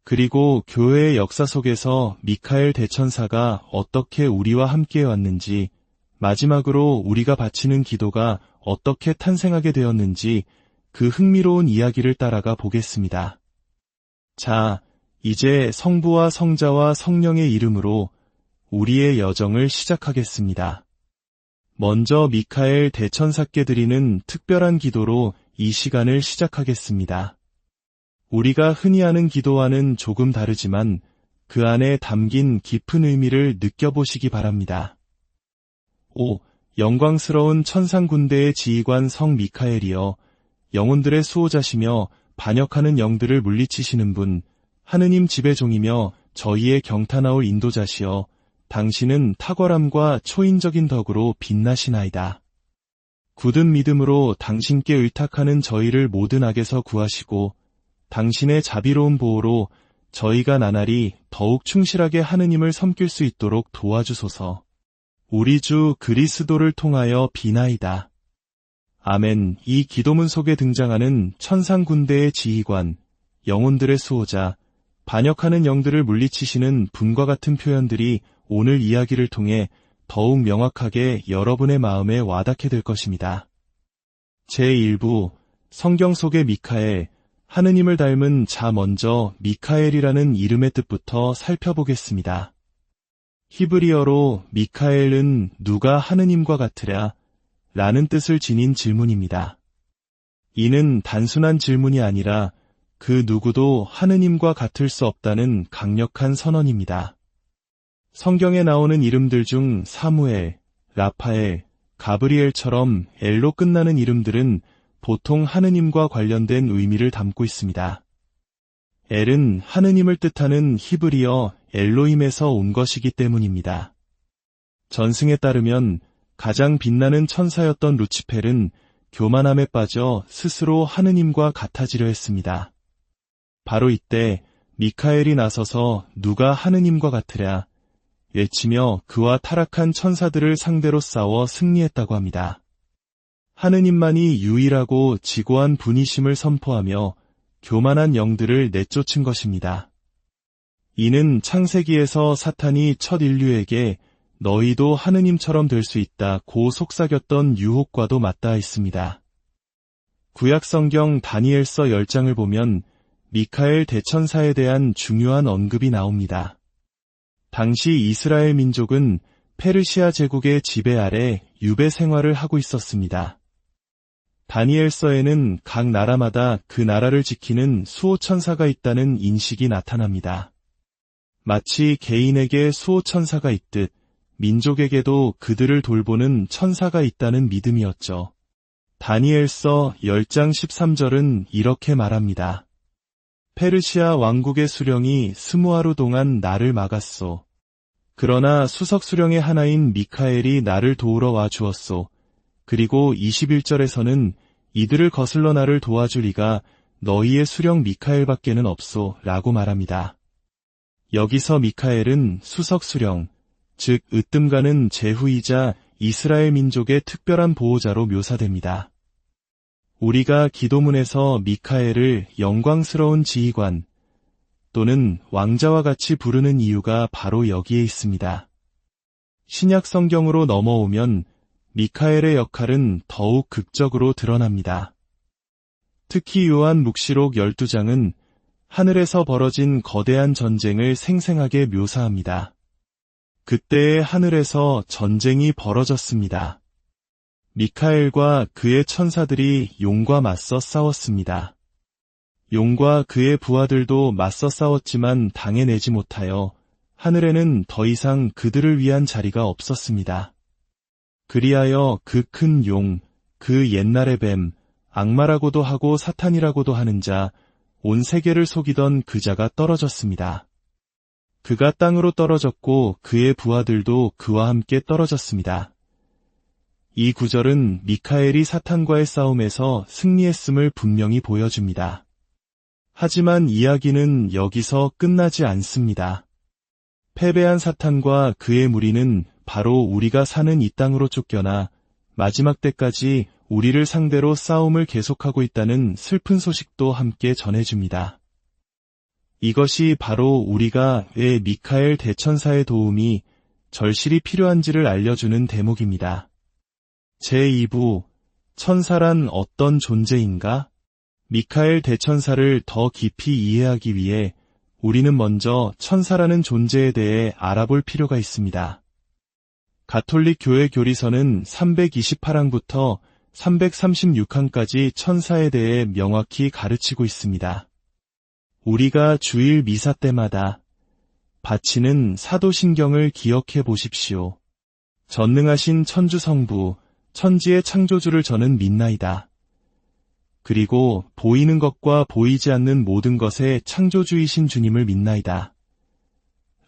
그리고 교회의 역사 속에서 미카엘 대천사가 어떻게 우리와 함께 왔는지, 마지막으로 우리가 바치는 기도가 어떻게 탄생하게 되었는지 그 흥미로운 이야기를 따라가 보겠습니다. 자, 이제 성부와 성자와 성령의 이름으로 우리의 여정을 시작하겠습니다. 먼저 미카엘 대천사께 드리는 특별한 기도로 이 시간을 시작하겠습니다. 우리가 흔히 하는 기도와는 조금 다르지만 그 안에 담긴 깊은 의미를 느껴보시기 바랍니다. 5. 영광스러운 천상군대의 지휘관 성 미카엘이여, 영혼들의 수호자시며 반역하는 영들을 물리치시는 분, 하느님 집의 종이며 저희의 경탄하올 인도자시여, 당신은 탁월함과 초인적인 덕으로 빛나시나이다. 굳은 믿음으로 당신께 의탁하는 저희를 모든 악에서 구하시고 당신의 자비로운 보호로 저희가 나날이 더욱 충실하게 하느님을 섬길 수 있도록 도와주소서. 우리 주 그리스도를 통하여 비나이다. 아멘. 이 기도문 속에 등장하는 천상군대의 지휘관, 영혼들의 수호자, 반역하는 영들을 물리치시는 분과 같은 표현들이 오늘 이야기를 통해 더욱 명확하게 여러분의 마음에 와닿게 될 것입니다. 제1부, 성경 속의 미카엘, 하느님을 닮은 자. 먼저 미카엘이라는 이름의 뜻부터 살펴보겠습니다. 히브리어로 미카엘은 누가 하느님과 같으랴? 라는 뜻을 지닌 질문입니다. 이는 단순한 질문이 아니라 그 누구도 하느님과 같을 수 없다는 강력한 선언입니다. 성경에 나오는 이름들 중 사무엘, 라파엘, 가브리엘처럼 엘로 끝나는 이름들은 보통 하느님과 관련된 의미를 담고 있습니다. 엘은 하느님을 뜻하는 히브리어 엘로힘에서 온 것이기 때문입니다. 전승에 따르면 가장 빛나는 천사였던 루치펠은 교만함에 빠져 스스로 하느님과 같아지려 했습니다. 바로 이때 미카엘이 나서서 누가 하느님과 같으랴 외치며 그와 타락한 천사들을 상대로 싸워 승리했다고 합니다. 하느님만이 유일하고 지고한 분이심을 선포하며 교만한 영들을 내쫓은 것입니다. 이는 창세기에서 사탄이 첫 인류에게 너희도 하느님처럼 될 수 있다고 속삭였던 유혹과도 맞닿아 있습니다. 구약성경 다니엘서 10장을 보면 미카엘 대천사에 대한 중요한 언급이 나옵니다. 당시 이스라엘 민족은 페르시아 제국의 지배 아래 유배 생활을 하고 있었습니다. 다니엘서에는 각 나라마다 그 나라를 지키는 수호천사가 있다는 인식이 나타납니다. 마치 개인에게 수호천사가 있듯 민족에게도 그들을 돌보는 천사가 있다는 믿음이었죠. 다니엘서 10장 13절은 이렇게 말합니다. 페르시아 왕국의 수령이 20하루 동안 나를 막았소. 그러나 수석 수령의 하나인 미카엘이 나를 도우러 와 주었소. 그리고 21절에서는 이들을 거슬러 나를 도와줄 이가 너희의 수령 미카엘밖에는 없소 라고 말합니다. 여기서 미카엘은 수석 수령, 즉 으뜸가는 제후이자 이스라엘 민족의 특별한 보호자로 묘사됩니다. 우리가 기도문에서 미카엘을 영광스러운 지휘관 또는 왕자와 같이 부르는 이유가 바로 여기에 있습니다. 신약 성경으로 넘어오면 미카엘의 역할은 더욱 극적으로 드러납니다. 특히 요한 묵시록 12장은 하늘에서 벌어진 거대한 전쟁을 생생하게 묘사합니다. 그때의 하늘에서 전쟁이 벌어졌습니다. 미카엘과 그의 천사들이 용과 맞서 싸웠습니다. 용과 그의 부하들도 맞서 싸웠지만 당해내지 못하여 하늘에는 더 이상 그들을 위한 자리가 없었습니다. 그리하여 그 큰 용, 그 옛날의 뱀, 악마라고도 하고 사탄이라고도 하는 자, 온 세계를 속이던 그 자가 떨어졌습니다. 그가 땅으로 떨어졌고 그의 부하들도 그와 함께 떨어졌습니다. 이 구절은 미카엘이 사탄과의 싸움에서 승리했음을 분명히 보여줍니다. 하지만 이야기는 여기서 끝나지 않습니다. 패배한 사탄과 그의 무리는 바로 우리가 사는 이 땅으로 쫓겨나 마지막 때까지 우리를 상대로 싸움을 계속하고 있다는 슬픈 소식도 함께 전해줍니다. 이것이 바로 우리가 왜 미카엘 대천사의 도움이 절실히 필요한지를 알려주는 대목입니다. 제2부, 천사란 어떤 존재인가? 미카엘 대천사를 더 깊이 이해하기 위해 우리는 먼저 천사라는 존재에 대해 알아볼 필요가 있습니다. 가톨릭 교회 교리서는 328항부터 336항까지 천사에 대해 명확히 가르치고 있습니다. 우리가 주일 미사 때마다 바치는 사도신경을 기억해 보십시오. 전능하신 천주성부, 천지의 창조주를 저는 믿나이다. 그리고 보이는 것과 보이지 않는 모든 것의 창조주이신 주님을 믿나이다.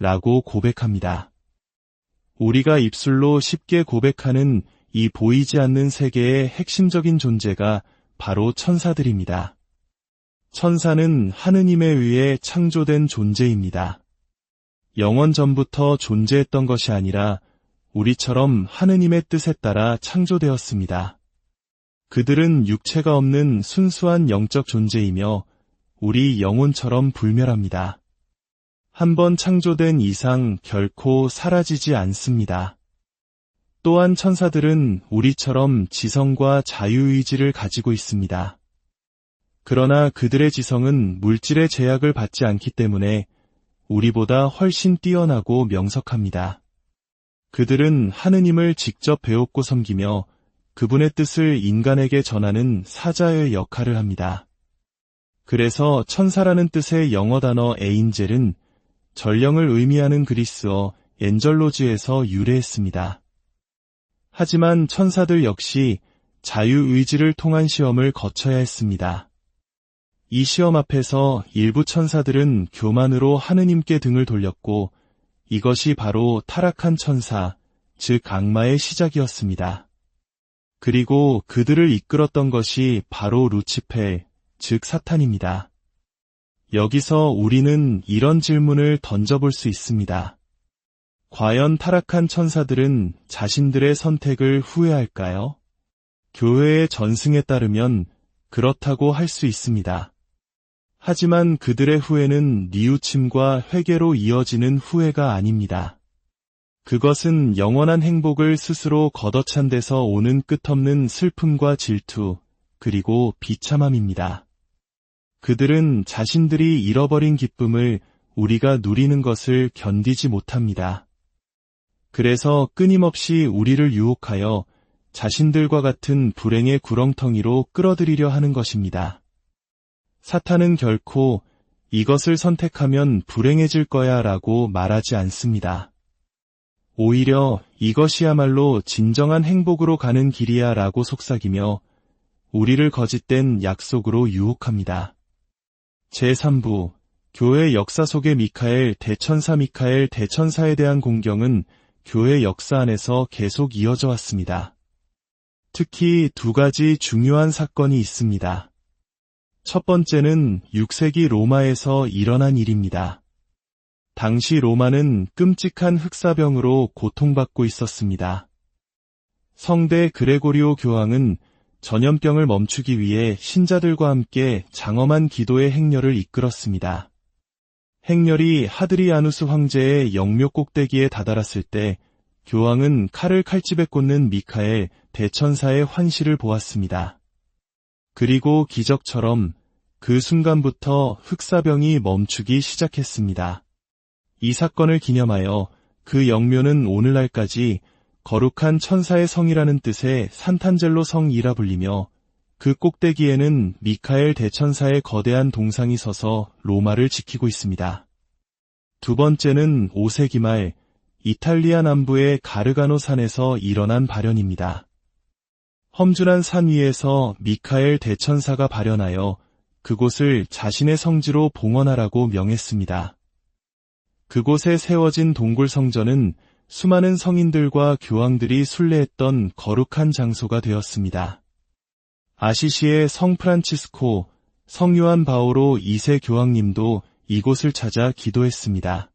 라고 고백합니다. 우리가 입술로 쉽게 고백하는 이 보이지 않는 세계의 핵심적인 존재가 바로 천사들입니다. 천사는 하느님에 의해 창조된 존재입니다. 영원 전부터 존재했던 것이 아니라 우리처럼 하느님의 뜻에 따라 창조되었습니다. 그들은 육체가 없는 순수한 영적 존재이며 우리 영혼처럼 불멸합니다. 한번 창조된 이상 결코 사라지지 않습니다. 또한 천사들은 우리처럼 지성과 자유의지를 가지고 있습니다. 그러나 그들의 지성은 물질의 제약을 받지 않기 때문에 우리보다 훨씬 뛰어나고 명석합니다. 그들은 하느님을 직접 배웠고 섬기며 그분의 뜻을 인간에게 전하는 사자의 역할을 합니다. 그래서 천사라는 뜻의 영어 단어 에인젤은 전령을 의미하는 그리스어 엔젤로즈에서 유래했습니다. 하지만 천사들 역시 자유의지를 통한 시험을 거쳐야 했습니다. 이 시험 앞에서 일부 천사들은 교만으로 하느님께 등을 돌렸고 이것이 바로 타락한 천사, 즉 악마의 시작이었습니다. 그리고 그들을 이끌었던 것이 바로 루치펠, 즉 사탄입니다. 여기서 우리는 이런 질문을 던져볼 수 있습니다. 과연 타락한 천사들은 자신들의 선택을 후회할까요? 교회의 전승에 따르면 그렇다고 할 수 있습니다. 하지만 그들의 후회는 뉘우침과 회개로 이어지는 후회가 아닙니다. 그것은 영원한 행복을 스스로 걷어찬 데서 오는 끝없는 슬픔과 질투, 그리고 비참함입니다. 그들은 자신들이 잃어버린 기쁨을 우리가 누리는 것을 견디지 못합니다. 그래서 끊임없이 우리를 유혹하여 자신들과 같은 불행의 구렁텅이로 끌어들이려 하는 것입니다. 사탄은 결코 이것을 선택하면 불행해질 거야 라고 말하지 않습니다. 오히려 이것이야말로 진정한 행복으로 가는 길이야 라고 속삭이며 우리를 거짓된 약속으로 유혹합니다. 제3부, 교회 역사 속의 미카엘 대천사에 대한 공경은 교회 역사 안에서 계속 이어져 왔습니다. 특히 두 가지 중요한 사건이 있습니다. 첫 번째는 6세기 로마에서 일어난 일입니다. 당시 로마는 끔찍한 흑사병으로 고통받고 있었습니다. 성대 그레고리오 교황은 전염병을 멈추기 위해 신자들과 함께 장엄한 기도의 행렬을 이끌었습니다. 행렬이 하드리아누스 황제의 영묘 꼭대기에 다다랐을 때 교황은 칼을 칼집에 꽂는 미카엘 대천사의 환시를 보았습니다. 그리고 기적처럼 그 순간부터 흑사병이 멈추기 시작했습니다. 이 사건을 기념하여 그 영묘는 오늘날까지 거룩한 천사의 성이라는 뜻의 산탄젤로 성이라 불리며 그 꼭대기에는 미카엘 대천사의 거대한 동상이 서서 로마를 지키고 있습니다. 두 번째는 5세기 말 이탈리아 남부의 가르가노 산에서 일어난 발현입니다. 험준한 산 위에서 미카엘 대천사가 발현하여 그곳을 자신의 성지로 봉헌하라고 명했습니다. 그곳에 세워진 동굴 성전은 수많은 성인들과 교황들이 순례했던 거룩한 장소가 되었습니다. 아시시의 성 프란치스코, 성 요한 바오로 2세 교황님도 이곳을 찾아 기도했습니다.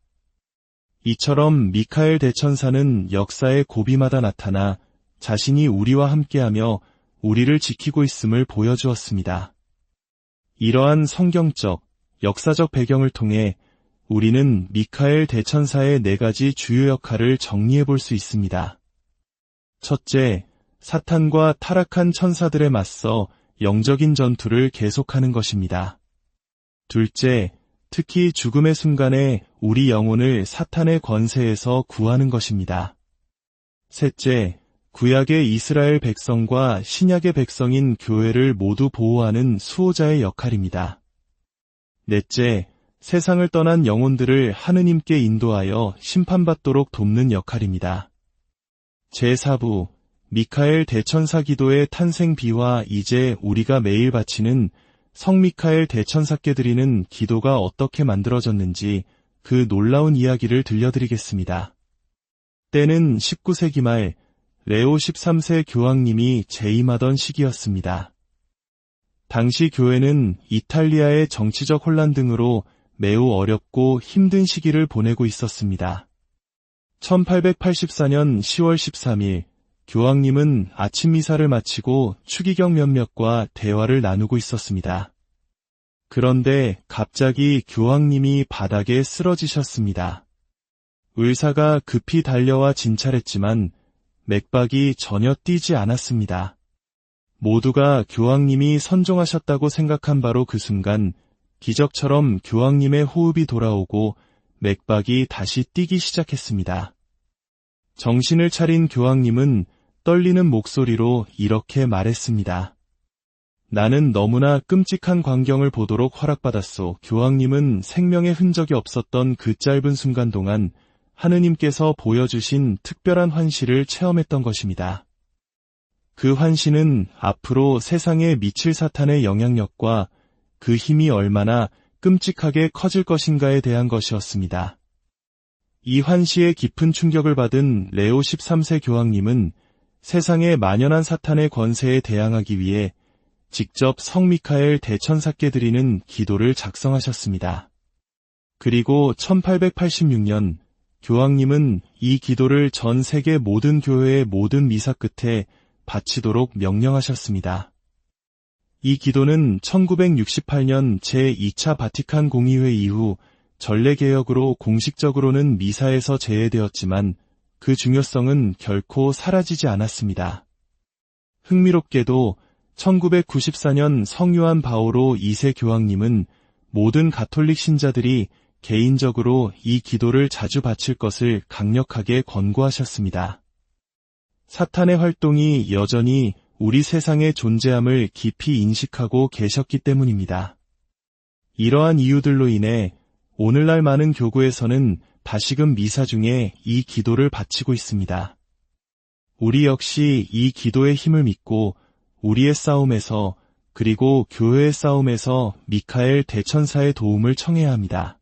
이처럼 미카엘 대천사는 역사의 고비마다 나타나 자신이 우리와 함께하며 우리를 지키고 있음을 보여주었습니다. 이러한 성경적, 역사적 배경을 통해 우리는 미카엘 대천사의 4가지 주요 역할을 정리해 볼 수 있습니다. 첫째, 사탄과 타락한 천사들에 맞서 영적인 전투를 계속하는 것입니다. 둘째, 특히 죽음의 순간에 우리 영혼을 사탄의 권세에서 구하는 것입니다. 셋째, 구약의 이스라엘 백성과 신약의 백성인 교회를 모두 보호하는 수호자의 역할입니다. 넷째, 세상을 떠난 영혼들을 하느님께 인도하여 심판받도록 돕는 역할입니다. 제4부, 미카엘 대천사 기도의 탄생 비와 이제 우리가 매일 바치는 성 미카엘 대천사께 드리는 기도가 어떻게 만들어졌는지 그 놀라운 이야기를 들려드리겠습니다. 때는 19세기 말 레오 13세 교황님이 재임하던 시기였습니다. 당시 교회는 이탈리아의 정치적 혼란 등으로 매우 어렵고 힘든 시기를 보내고 있었습니다. 1884년 10월 13일 교황님은 아침 미사를 마치고 추기경 몇몇과 대화를 나누고 있었습니다. 그런데 갑자기 교황님이 바닥에 쓰러지셨습니다. 의사가 급히 달려와 진찰했지만 맥박이 전혀 뛰지 않았습니다. 모두가 교황님이 선종하셨다고 생각한 바로 그 순간 기적처럼 교황님의 호흡이 돌아오고 맥박이 다시 뛰기 시작했습니다. 정신을 차린 교황님은 떨리는 목소리로 이렇게 말했습니다. 나는 너무나 끔찍한 광경을 보도록 허락받았소. 교황님은 생명의 흔적이 없었던 그 짧은 순간 동안 하느님께서 보여주신 특별한 환시를 체험했던 것입니다. 그 환시는 앞으로 세상에 미칠 사탄의 영향력과 그 힘이 얼마나 끔찍하게 커질 것인가에 대한 것이었습니다. 이 환시에 깊은 충격을 받은 레오 13세 교황님은 세상에 만연한 사탄의 권세에 대항하기 위해 직접 성 미카엘 대천사께 드리는 기도를 작성하셨습니다. 그리고 1886년 교황님은 이 기도를 전 세계 모든 교회의 모든 미사 끝에 바치도록 명령하셨습니다. 이 기도는 1968년 제2차 바티칸 공의회 이후 전례개혁으로 공식적으로는 미사에서 제외되었지만 그 중요성은 결코 사라지지 않았습니다. 흥미롭게도 1994년 성 요한 바오로 2세 교황님은 모든 가톨릭 신자들이 개인적으로 이 기도를 자주 바칠 것을 강력하게 권고하셨습니다. 사탄의 활동이 여전히 우리 세상의 존재함을 깊이 인식하고 계셨기 때문입니다. 이러한 이유들로 인해 오늘날 많은 교구에서는 다시금 미사 중에 이 기도를 바치고 있습니다. 우리 역시 이 기도의 힘을 믿고 우리의 싸움에서 그리고 교회의 싸움에서 미카엘 대천사의 도움을 청해야 합니다.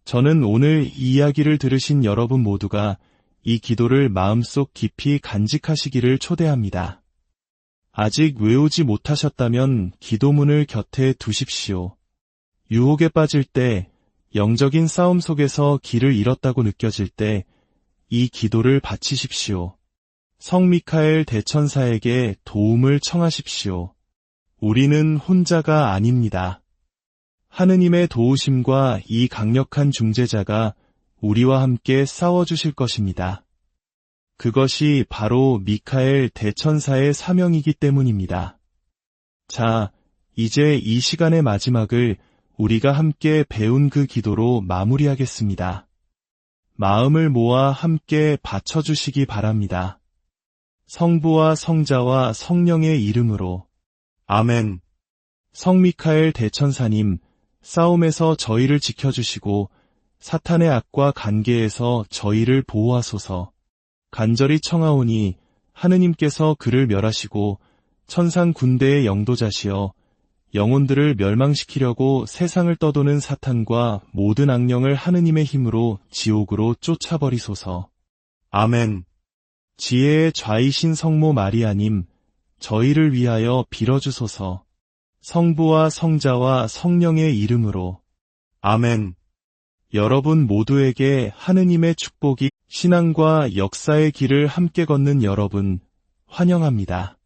저는 오늘 이 이야기를 들으신 여러분 모두가 이 기도를 마음속 깊이 간직하시기를 초대합니다. 아직 외우지 못하셨다면 기도문을 곁에 두십시오. 유혹에 빠질 때, 영적인 싸움 속에서 길을 잃었다고 느껴질 때 이 기도를 바치십시오. 성 미카엘 대천사에게 도움을 청하십시오. 우리는 혼자가 아닙니다. 하느님의 도우심과 이 강력한 중재자가 우리와 함께 싸워주실 것입니다. 그것이 바로 미카엘 대천사의 사명이기 때문입니다. 자, 이제 이 시간의 마지막을 우리가 함께 배운 그 기도로 마무리하겠습니다. 마음을 모아 함께 바쳐주시기 바랍니다. 성부와 성자와 성령의 이름으로. 아멘. 성 미카엘 대천사님, 싸움에서 저희를 지켜주시고 사탄의 악과 관계에서 저희를 보호하소서. 간절히 청하오니 하느님께서 그를 멸하시고 천상 군대의 영도자시여 영혼들을 멸망시키려고 세상을 떠도는 사탄과 모든 악령을 하느님의 힘으로 지옥으로 쫓아버리소서. 아멘. 지혜의 좌이신 성모 마리아님, 저희를 위하여 빌어주소서. 성부와 성자와 성령의 이름으로. 아멘. 여러분 모두에게 하느님의 축복이 신앙과 역사의 길을 함께 걷는 여러분, 환영합니다.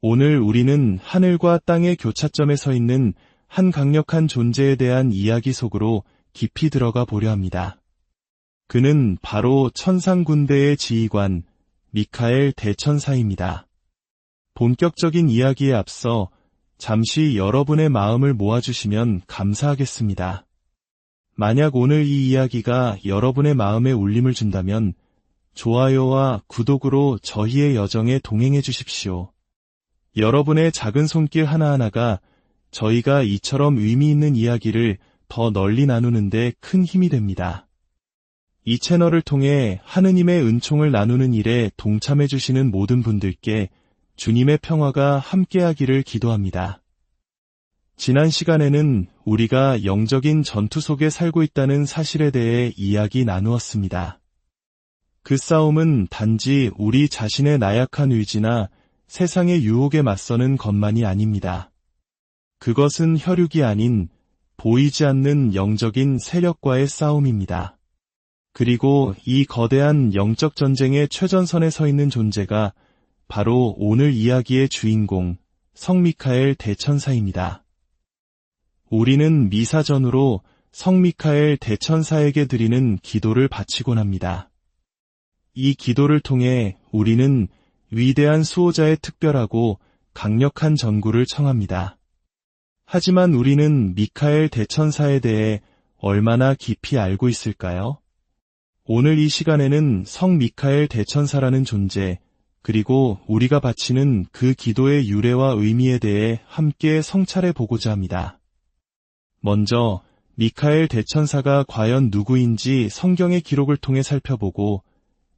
오늘 우리는 하늘과 땅의 교차점에 서 있는 한 강력한 존재에 대한 이야기 속으로 깊이 들어가 보려 합니다. 그는 바로 천상군대의 지휘관, 미카엘 대천사입니다. 본격적인 이야기에 앞서 잠시 여러분의 마음을 모아주시면 감사하겠습니다. 만약 오늘 이 이야기가 여러분의 마음에 울림을 준다면 좋아요와 구독으로 저희의 여정에 동행해 주십시오. 여러분의 작은 손길 하나하나가 저희가 이처럼 의미 있는 이야기를 더 널리 나누는 데 큰 힘이 됩니다. 이 채널을 통해 하느님의 은총을 나누는 일에 동참해 주시는 모든 분들께 주님의 평화가 함께하기를 기도합니다. 지난 시간에는 우리가 영적인 전투 속에 살고 있다는 사실에 대해 이야기 나누었습니다. 그 싸움은 단지 우리 자신의 나약한 의지나 세상의 유혹에 맞서는 것만이 아닙니다. 그것은 혈육이 아닌 보이지 않는 영적인 세력과의 싸움입니다. 그리고 이 거대한 영적 전쟁의 최전선에 서 있는 존재가 바로 오늘 이야기의 주인공, 성 미카엘 대천사입니다. 우리는 미사전으로 성 미카엘 대천사에게 드리는 기도를 바치곤 합니다. 이 기도를 통해 우리는 위대한 수호자의 특별하고 강력한 전구를 청합니다. 하지만 우리는 미카엘 대천사에 대해 얼마나 깊이 알고 있을까요? 오늘 이 시간에는 성 미카엘 대천사라는 존재, 그리고 우리가 바치는 그 기도의 유래와 의미에 대해 함께 성찰해 보고자 합니다. 먼저 미카엘 대천사가 과연 누구인지 성경의 기록을 통해 살펴보고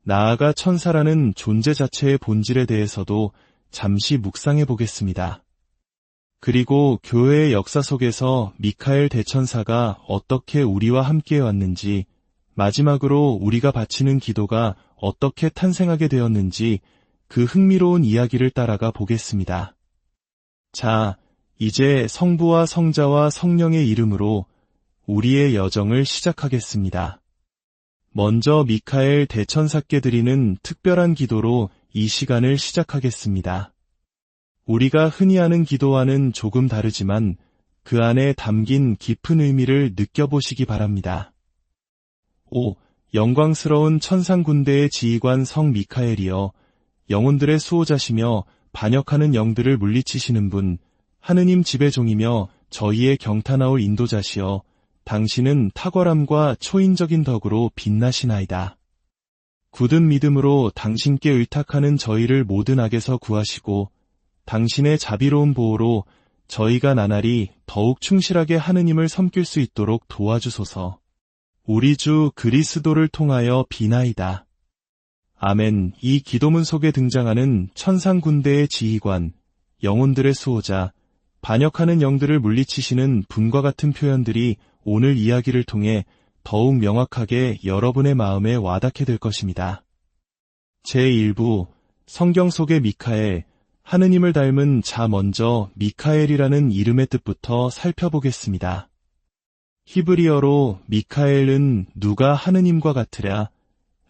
나아가 천사라는 존재 자체의 본질에 대해서도 잠시 묵상해 보겠습니다. 그리고 교회의 역사 속에서 미카엘 대천사가 어떻게 우리와 함께 왔는지, 마지막으로 우리가 바치는 기도가 어떻게 탄생하게 되었는지 그 흥미로운 이야기를 따라가 보겠습니다. 자, 이제 성부와 성자와 성령의 이름으로 우리의 여정을 시작하겠습니다. 먼저 미카엘 대천사께 드리는 특별한 기도로 이 시간을 시작하겠습니다. 우리가 흔히 하는 기도와는 조금 다르지만 그 안에 담긴 깊은 의미를 느껴보시기 바랍니다. 5. 영광스러운 천상군대의 지휘관 성 미카엘이여, 영혼들의 수호자시며 반역하는 영들을 물리치시는 분, 하느님 지배종이며 저희의 경탄하올 인도자시여, 당신은 탁월함과 초인적인 덕으로 빛나시나이다. 굳은 믿음으로 당신께 의탁하는 저희를 모든 악에서 구하시고 당신의 자비로운 보호로 저희가 나날이 더욱 충실하게 하느님을 섬길 수 있도록 도와주소서. 우리 주 그리스도를 통하여 비나이다. 아멘. 이 기도문 속에 등장하는 천상군대의 지휘관, 영혼들의 수호자, 반역하는 영들을 물리치시는 분과 같은 표현들이 오늘 이야기를 통해 더욱 명확하게 여러분의 마음에 와닿게 될 것입니다. 제1부, 성경 속의 미카엘, 하느님을 닮은 자. 먼저 미카엘이라는 이름의 뜻부터 살펴보겠습니다. 히브리어로 미카엘은 누가 하느님과 같으랴?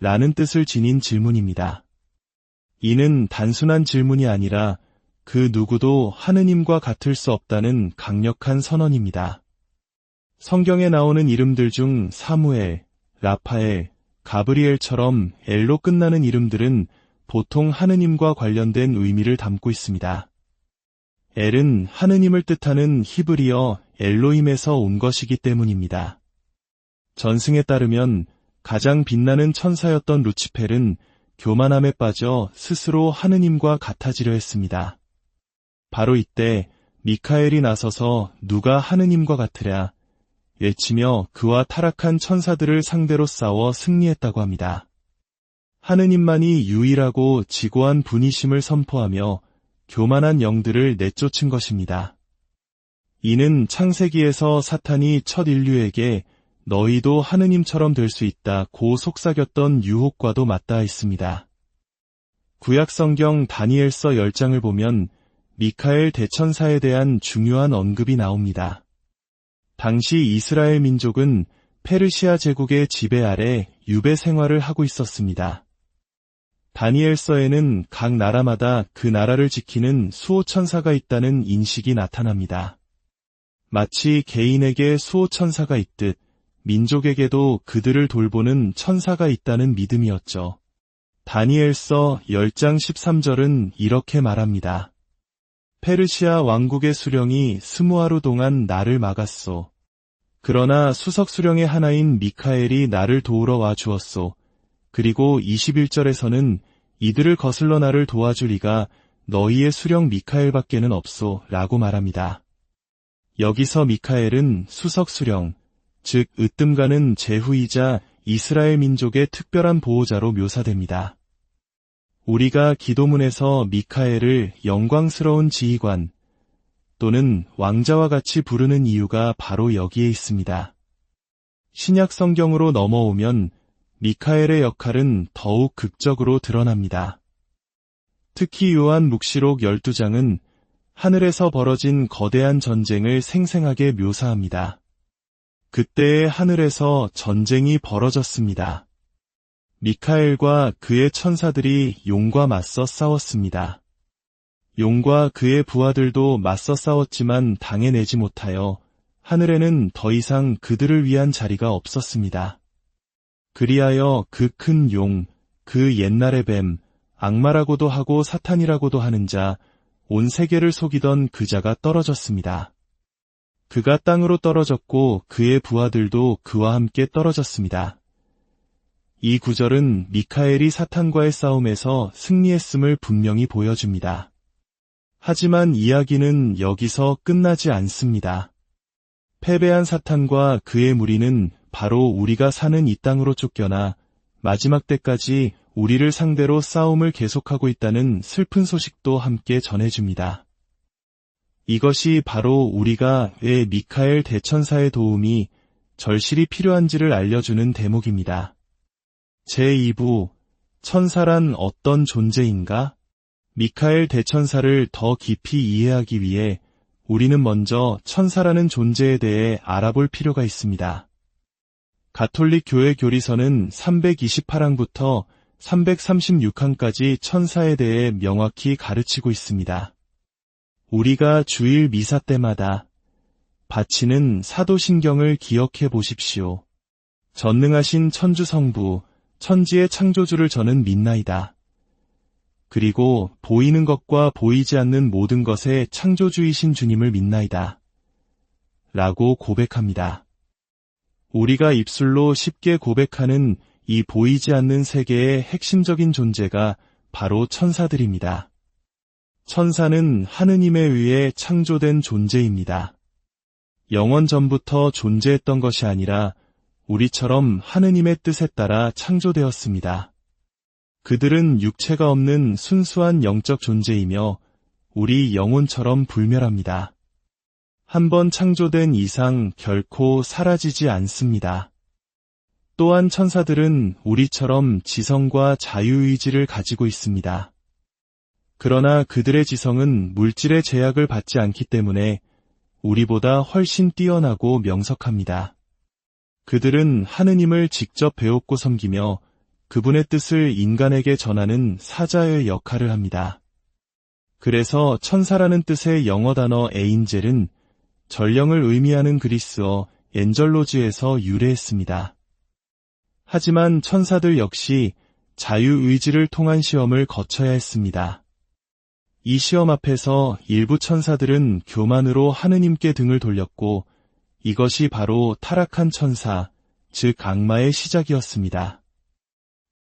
라는 뜻을 지닌 질문입니다. 이는 단순한 질문이 아니라 그 누구도 하느님과 같을 수 없다는 강력한 선언입니다. 성경에 나오는 이름들 중 사무엘, 라파엘, 가브리엘처럼 엘로 끝나는 이름들은 보통 하느님과 관련된 의미를 담고 있습니다. 엘은 하느님을 뜻하는 히브리어 엘로힘에서 온 것이기 때문입니다. 전승에 따르면 가장 빛나는 천사였던 루치펠은 교만함에 빠져 스스로 하느님과 같아지려 했습니다. 바로 이때 미카엘이 나서서 누가 하느님과 같으랴 외치며 그와 타락한 천사들을 상대로 싸워 승리했다고 합니다. 하느님만이 유일하고 지고한 분이심을 선포하며 교만한 영들을 내쫓은 것입니다. 이는 창세기에서 사탄이 첫 인류에게 너희도 하느님처럼 될 수 있다고 속삭였던 유혹과도 맞닿아 있습니다. 구약성경 다니엘서 10장을 보면 미카엘 대천사에 대한 중요한 언급이 나옵니다. 당시 이스라엘 민족은 페르시아 제국의 지배 아래 유배 생활을 하고 있었습니다. 다니엘서에는 각 나라마다 그 나라를 지키는 수호천사가 있다는 인식이 나타납니다. 마치 개인에게 수호천사가 있듯 민족에게도 그들을 돌보는 천사가 있다는 믿음이었죠. 다니엘서 10장 13절은 이렇게 말합니다. 페르시아 왕국의 수령이 20하루 동안 나를 막았소. 그러나 수석 수령의 하나인 미카엘이 나를 도우러 와 주었소. 그리고 21절에서는 이들을 거슬러 나를 도와줄 이가 너희의 수령 미카엘밖에는 없소 라고 말합니다. 여기서 미카엘은 수석 수령, 즉 으뜸가는 제후이자 이스라엘 민족의 특별한 보호자로 묘사됩니다. 우리가 기도문에서 미카엘을 영광스러운 지휘관 또는 왕자와 같이 부르는 이유가 바로 여기에 있습니다. 신약 성경으로 넘어오면 미카엘의 역할은 더욱 극적으로 드러납니다. 특히 요한 묵시록 12장은 하늘에서 벌어진 거대한 전쟁을 생생하게 묘사합니다. 그때의 하늘에서 전쟁이 벌어졌습니다. 미카엘과 그의 천사들이 용과 맞서 싸웠습니다. 용과 그의 부하들도 맞서 싸웠지만 당해내지 못하여 하늘에는 더 이상 그들을 위한 자리가 없었습니다. 그리하여 그 큰 용, 그 옛날의 뱀, 악마라고도 하고 사탄이라고도 하는 자, 온 세계를 속이던 그 자가 떨어졌습니다. 그가 땅으로 떨어졌고 그의 부하들도 그와 함께 떨어졌습니다. 이 구절은 미카엘이 사탄과의 싸움에서 승리했음을 분명히 보여줍니다. 하지만 이야기는 여기서 끝나지 않습니다. 패배한 사탄과 그의 무리는 바로 우리가 사는 이 땅으로 쫓겨나 마지막 때까지 우리를 상대로 싸움을 계속하고 있다는 슬픈 소식도 함께 전해줍니다. 이것이 바로 우리가 왜 미카엘 대천사의 도움이 절실히 필요한지를 알려주는 대목입니다. 제2부, 천사란 어떤 존재인가? 미카엘 대천사를 더 깊이 이해하기 위해 우리는 먼저 천사라는 존재에 대해 알아볼 필요가 있습니다. 가톨릭 교회 교리서는 328항부터 336항까지 천사에 대해 명확히 가르치고 있습니다. 우리가 주일 미사 때마다 바치는 사도신경을 기억해 보십시오. 전능하신 천주성부, 천지의 창조주를 저는 믿나이다. 그리고 보이는 것과 보이지 않는 모든 것의 창조주이신 주님을 믿나이다. 라고 고백합니다. 우리가 입술로 쉽게 고백하는 이 보이지 않는 세계의 핵심적인 존재가 바로 천사들입니다. 천사는 하느님에 의해 창조된 존재입니다. 영원 전부터 존재했던 것이 아니라 우리처럼 하느님의 뜻에 따라 창조되었습니다. 그들은 육체가 없는 순수한 영적 존재이며 우리 영혼처럼 불멸합니다. 한번 창조된 이상 결코 사라지지 않습니다. 또한 천사들은 우리처럼 지성과 자유의지를 가지고 있습니다. 그러나 그들의 지성은 물질의 제약을 받지 않기 때문에 우리보다 훨씬 뛰어나고 명석합니다. 그들은 하느님을 직접 배웠고 섬기며 그분의 뜻을 인간에게 전하는 사자의 역할을 합니다. 그래서 천사라는 뜻의 영어 단어 에인젤은 전령을 의미하는 그리스어 엔젤로즈에서 유래했습니다. 하지만 천사들 역시 자유의지를 통한 시험을 거쳐야 했습니다. 이 시험 앞에서 일부 천사들은 교만으로 하느님께 등을 돌렸고 이것이 바로 타락한 천사, 즉 악마의 시작이었습니다.